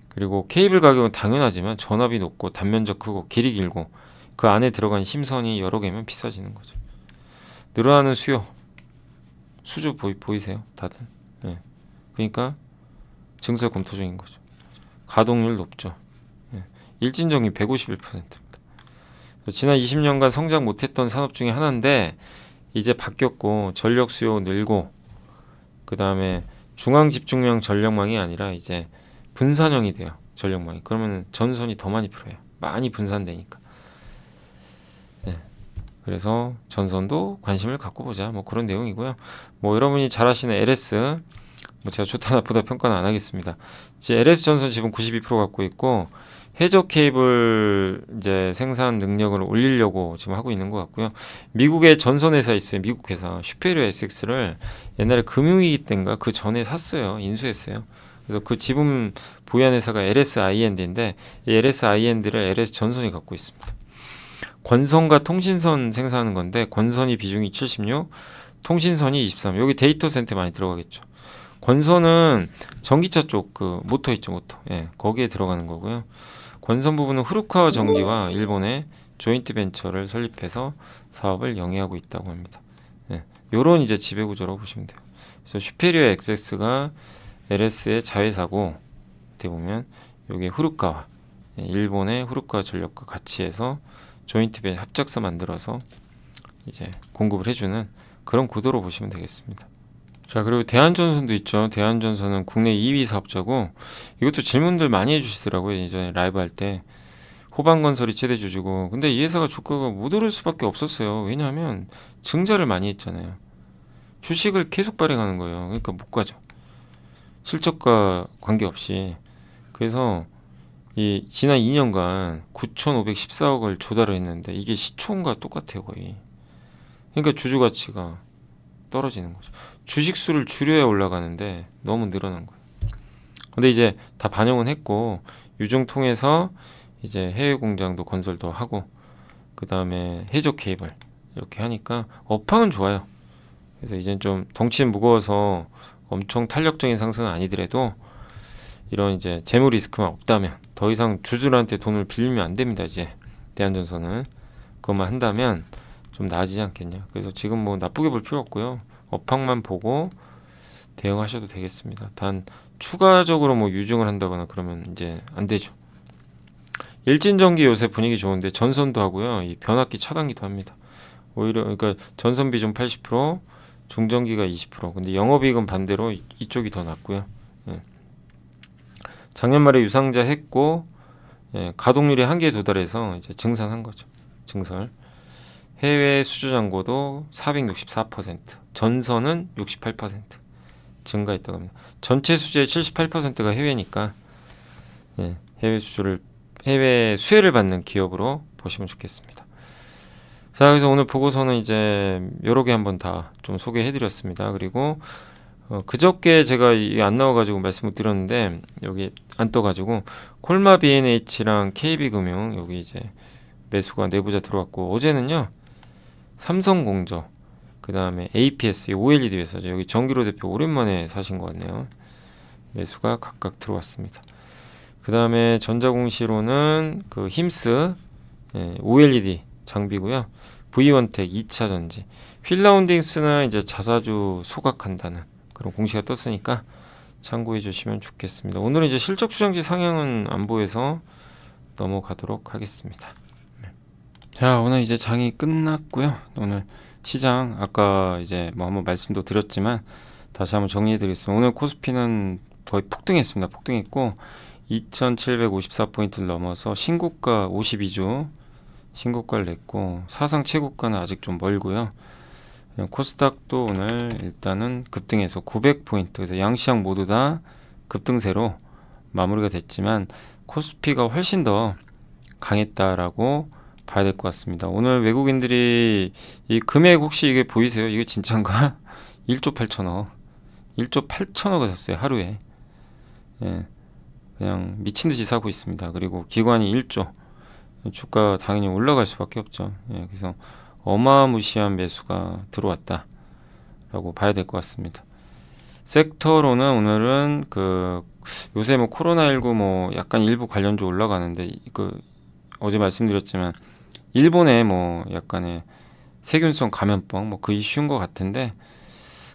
Speaker 1: 그리고 케이블 가격은 당연하지만 전압이 높고 단면적 크고 길이 길고 그 안에 들어간 심선이 여러 개면 비싸지는 거죠. 늘어나는 수요. 수주 보이세요? 다들? 네. 그러니까 증설 검토 중인 거죠. 가동률 높죠. 일진정이 151%입니다. 지난 20년간 성장 못했던 산업 중에 하나인데 이제 바뀌었고 전력 수요 늘고 그 다음에 중앙 집중형 전력망이 아니라 이제 분산형이 돼요. 전력망이. 그러면 전선이 더 많이 필요해요. 많이 분산되니까. 네. 그래서 전선도 관심을 갖고 보자. 뭐 그런 내용이고요. 뭐 여러분이 잘 아시는 LS 뭐 제가 좋다 나쁘다 평가는 안 하겠습니다. 이제 LS 전선 지분 92% 갖고 있고 해저 케이블 이제 생산 능력을 올리려고 지금 하고 있는 것 같고요. 미국의 전선 회사 있어요. 미국 회사 슈페리어 SX를 옛날에 금융위기 때인가 그 전에 샀어요. 인수했어요. 그래서 그 지분 보유한 회사가 LSIND인데 이 LSIND를 LS 전선이 갖고 있습니다. 권선과 통신선 생산하는 건데 권선이 비중이 76, 통신선이 23. 여기 데이터 센터 많이 들어가겠죠. 권선은 전기차 쪽 그 모터 있죠, 모터. 예, 거기에 들어가는 거고요. 권선 부분은 후루카와 전기와 일본의 조인트 벤처를 설립해서 사업을 영위하고 있다고 합니다. 예, 요런 이제 지배 구조라고 보시면 돼요. 그래서 슈페리어 XS가 LS의 자회사고 어떻게 보면 여기 후루카와 예, 일본의 후루카와 전력과 같이 해서 조인트 벤 합작사 만들어서 이제 공급을 해주는 그런 구도로 보시면 되겠습니다. 자, 그리고 대한전선도 있죠. 대한전선은 국내 2위 사업자고 이것도 질문들 많이 해주시더라고요. 예전에 라이브 할 때 호방건설이 최대 주주고 근데 이 회사가 주가가 못 오를 수밖에 없었어요. 왜냐하면 증자를 많이 했잖아요. 주식을 계속 발행하는 거예요. 그러니까 못 가죠. 실적과 관계없이. 그래서 이 지난 2년간 9,514억을 조달을 했는데 이게 시총과 똑같아요, 거의. 그러니까 주주 가치가 떨어지는 거죠. 주식 수를 줄여야 올라가는데 너무 늘어난 거예요. 근데 이제 다 반영은 했고 유증 통해서 이제 해외 공장도 건설도 하고 그 다음에 해저 케이블 이렇게 하니까 업황은 좋아요. 그래서 이젠 좀 덩치는 무거워서 엄청 탄력적인 상승은 아니더라도 이런 이제 재무 리스크만 없다면 더 이상 주주들한테 돈을 빌리면 안 됩니다. 이제 대한전선은 그것만 한다면 좀 나아지지 않겠냐. 그래서 지금 뭐 나쁘게 볼 필요 없고요. 업황만 보고 대응하셔도 되겠습니다. 단 추가적으로 뭐 유증을 한다거나 그러면 이제 안 되죠. 일진전기 요새 분위기 좋은데 전선도 하고요. 이 변압기 차단기도 합니다. 오히려 그러니까 전선 비중 80%, 중전기가 20%. 근데 영업이익은 반대로 이쪽이 더 낮고요. 예. 작년 말에 유상자 했고 예, 가동률이 한계에 도달해서 이제 증산한 거죠. 증설. 해외 수주 잔고도 464%, 전선은 68% 증가했다고 합니다. 전체 수주의 78%가 해외니까 예, 해외 수혜를 받는 기업으로 보시면 좋겠습니다. 자, 그래서 오늘 보고서는 이제 여러 개 한번 다 좀 소개해드렸습니다. 그리고 그저께 제가 이게 안 나와가지고 말씀 못 드렸는데 여기 안 떠가지고 콜마 B&H랑 KB금융 여기 이제 매수가 내부자 들어왔고 어제는요 삼성공조 그 다음에 APS, OLED 회사죠. 여기 정기로 대표 오랜만에 사신 것 같네요. 매수가 각각 들어왔습니다. 그 다음에 전자공시로는 그 힘스 OLED 장비고요. V원텍 2차 전지, 휠라운딩스는 이제 자사주 소각한다는 그런 공시가 떴으니까 참고해 주시면 좋겠습니다. 오늘은 이제 실적 추정치 상향은 안 보여서 넘어가도록 하겠습니다. 자, 오늘 이제 장이 끝났고요. 오늘 시장 아까 이제 뭐 한번 말씀도 드렸지만 다시 한번 정리해 드리겠습니다. 오늘 코스피는 거의 폭등했습니다. 폭등했고 2754포인트를 넘어서 신고가 52주 신고가를 냈고 사상 최고가는 아직 좀 멀고요. 코스닥도 오늘 일단은 급등해서 900포인트, 그래서 양시장 모두 다 급등세로 마무리가 됐지만 코스피가 훨씬 더 강했다라고 봐야 될 것 같습니다. 오늘 외국인들이 이 금액 혹시 이게 보이세요? 이게 진짜인가? 1조 8천억 1조 8천억을 샀어요, 하루에. 예, 그냥 미친듯이 사고 있습니다. 그리고 기관이 1조, 주가 당연히 올라갈 수밖에 없죠. 예, 그래서 어마무시한 매수가 들어왔다라고 봐야 될 것 같습니다. 섹터로는 오늘은 그 요새 뭐 코로나19 뭐 약간 일부 관련주 올라가는데 그 어제 말씀드렸지만 일본에 뭐 약간의 세균성 감염병 뭐 그 이슈인 것 같은데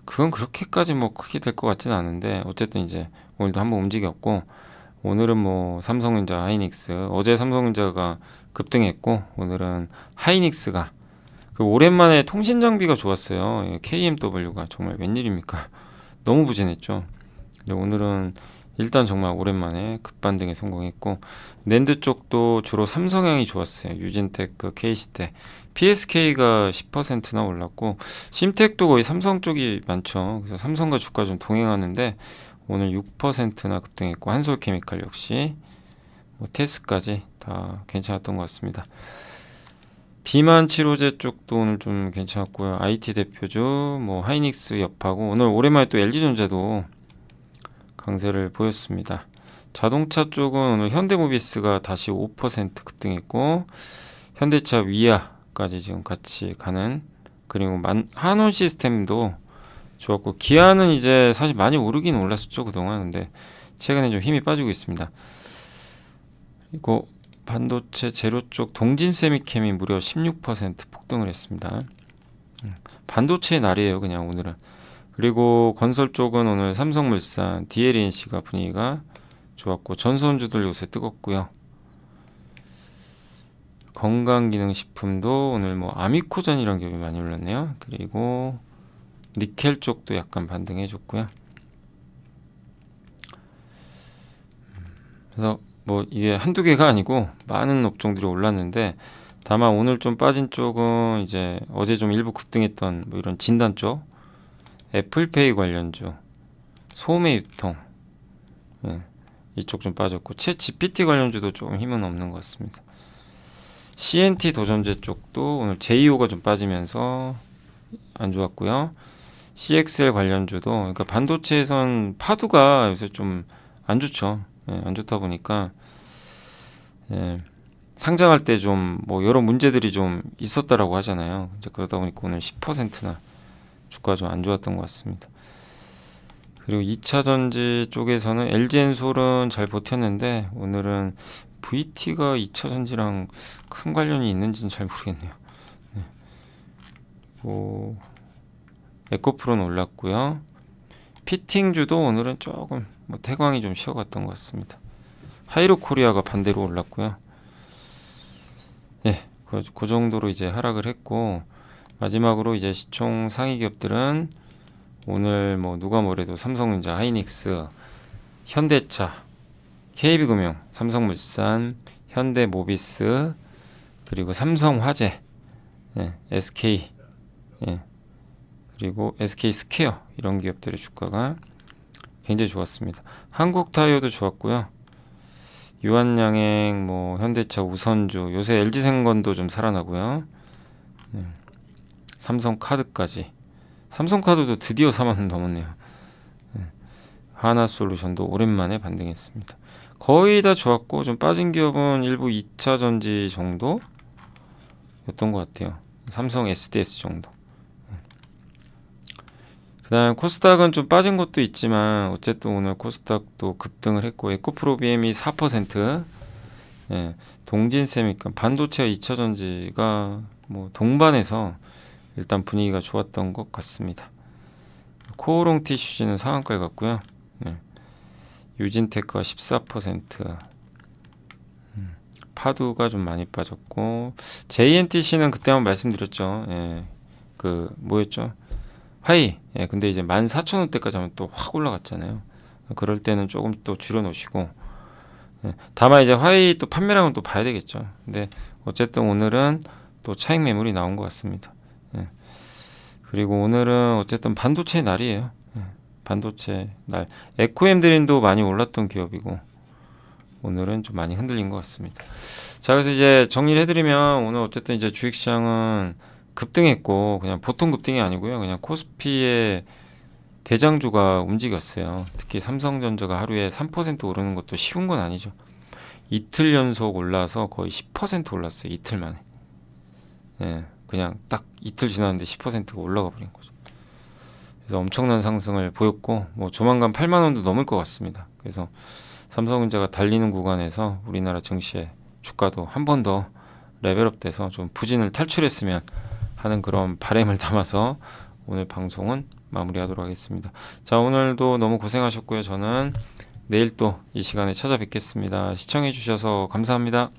Speaker 1: 그건 그렇게까지 뭐 크게 될 것 같지는 않은데 어쨌든 이제 오늘도 한번 움직였고, 오늘은 뭐 삼성전자, 하이닉스, 어제 삼성전자가 급등했고 오늘은 하이닉스가 그 오랜만에 통신 장비가 좋았어요. KMW가 정말 웬일입니까? 너무 부진했죠. 근데 오늘은 일단 정말 오랜만에 급반등에 성공했고, 낸드 쪽도 주로 삼성향이 좋았어요. 유진테크, KC텍, PSK가 10%나 올랐고, 심텍도 거의 삼성 쪽이 많죠. 그래서 삼성과 주가 좀 동행하는데 오늘 6%나 급등했고, 한솔케미칼 역시 뭐 테스까지 다 괜찮았던 것 같습니다. 비만 치료제 쪽도 오늘 좀 괜찮았고요. IT 대표주 뭐 하이닉스 옆하고, 오늘 오랜만에 또 LG전자도 강세를 보였습니다. 자동차 쪽은 오늘 현대모비스가 다시 5% 급등했고, 현대차 위아까지 지금 같이 가는, 그리고 한온 시스템도 좋았고, 기아는 이제 사실 많이 오르긴 올랐었죠 그동안. 근데 최근에 좀 힘이 빠지고 있습니다. 그리고 반도체 재료 쪽 동진세미캠이 무려 16% 폭등을 했습니다. 반도체의 날이에요 그냥 오늘은. 그리고 건설 쪽은 오늘 삼성물산, DLNC가 분위기가 좋았고, 전선주들 요새 뜨겁고요. 건강기능식품도 오늘 뭐 아미코전이라는 기업이 많이 올랐네요. 그리고 니켈 쪽도 약간 반등해 줬고요. 그래서 뭐 이게 한두 개가 아니고 많은 업종들이 올랐는데, 다만 오늘 좀 빠진 쪽은 이제 어제 좀 일부 급등했던 뭐 이런 진단 쪽, 애플페이 관련주, 소매 유통, 이쪽 좀 빠졌고, 챗 GPT 관련주도 조금 힘은 없는 것 같습니다. CNT 도전제 쪽도 오늘 JEO가 좀 빠지면서 안 좋았고요. CXL 관련주도, 그러니까 반도체에선 파도가 요새 좀 안 좋죠. 안 좋다 보니까 상장할 때 좀 뭐 여러 문제들이 좀 있었다라고 하잖아요. 이제 그러다 보니까 오늘 10%나 주가 좀 안 좋았던 것 같습니다. 그리고 2차 전지 쪽에서는 LG엔솔은 잘 버텼는데 오늘은 VT가 2차 전지랑 큰 관련이 있는지는 잘 모르겠네요. 뭐 에코프로는 올랐고요. 피팅주도 오늘은 조금 뭐 태광이 좀 쉬어갔던 것 같습니다. 하이로코리아가 반대로 올랐고요. 그 정도로 이제 하락을 했고, 마지막으로 이제 시총 상위 기업들은 오늘 뭐 누가 뭐래도 삼성전자, 하이닉스, 현대차, KB금융, 삼성물산, 현대모비스, 그리고 삼성화재, SK, 그리고 SK스퀘어, 이런 기업들의 주가가 굉장히 좋았습니다. 한국타이어도 좋았고요. 유한양행, 뭐 현대차, 우선주, 요새 LG생건도 좀 살아나고요. 삼성카드까지. 삼성카드도 드디어 4만 원 넘었네요. 하나솔루션도 오랜만에 반등했습니다. 거의 다 좋았고, 좀 빠진 기업은 일부 2차 전지 정도였던 것 같아요. 삼성 SDS 정도. 그다음 코스닥은 좀 빠진 것도 있지만 어쨌든 오늘 코스닥도 급등을 했고 에코프로비엠이 4%, 예, 동진세미카 반도체와 2차전지가 뭐 동반해서 일단 분위기가 좋았던 것 같습니다. 코오롱 티슈즈는 상한가에 갔고요. 예, 유진테크가 14%, 파두가 좀 많이 빠졌고 JNTC는 그때 한번 말씀드렸죠. 예, 그 뭐였죠? 화이. 예, 근데 이제 14,000원대까지 하면 또 확 올라갔잖아요. 그럴 때는 조금 또 줄여놓으시고, 예, 다만 이제 화이 또 판매량은 또 봐야 되겠죠. 근데 어쨌든 오늘은 또 차익 매물이 나온 것 같습니다. 예, 그리고 오늘은 어쨌든 반도체 날이에요. 예, 반도체 날. 에코엠드린도 많이 올랐던 기업이고 오늘은 좀 많이 흔들린 것 같습니다. 자, 그래서 이제 정리를 해드리면 오늘 어쨌든 이제 주식시장은 급등했고 그냥 보통 급등이 아니고요. 그냥 코스피의 대장주가 움직였어요. 특히 삼성전자가 하루에 3% 오르는 것도 쉬운 건 아니죠. 이틀 연속 올라서 거의 10% 올랐어요. 이틀 만에. 예, 그냥 딱 이틀 지났는데 10%가 올라가 버린 거죠. 그래서 엄청난 상승을 보였고 뭐 조만간 8만 원도 넘을 것 같습니다. 그래서 삼성전자가 달리는 구간에서 우리나라 증시의 주가도 한 번 더 레벨업 돼서 좀 부진을 탈출했으면 하는 그런 바람을 담아서 오늘 방송은 마무리하도록 하겠습니다. 자, 오늘도 너무 고생하셨고요. 저는 내일 또 이 시간에 찾아뵙겠습니다. 시청해 주셔서 감사합니다.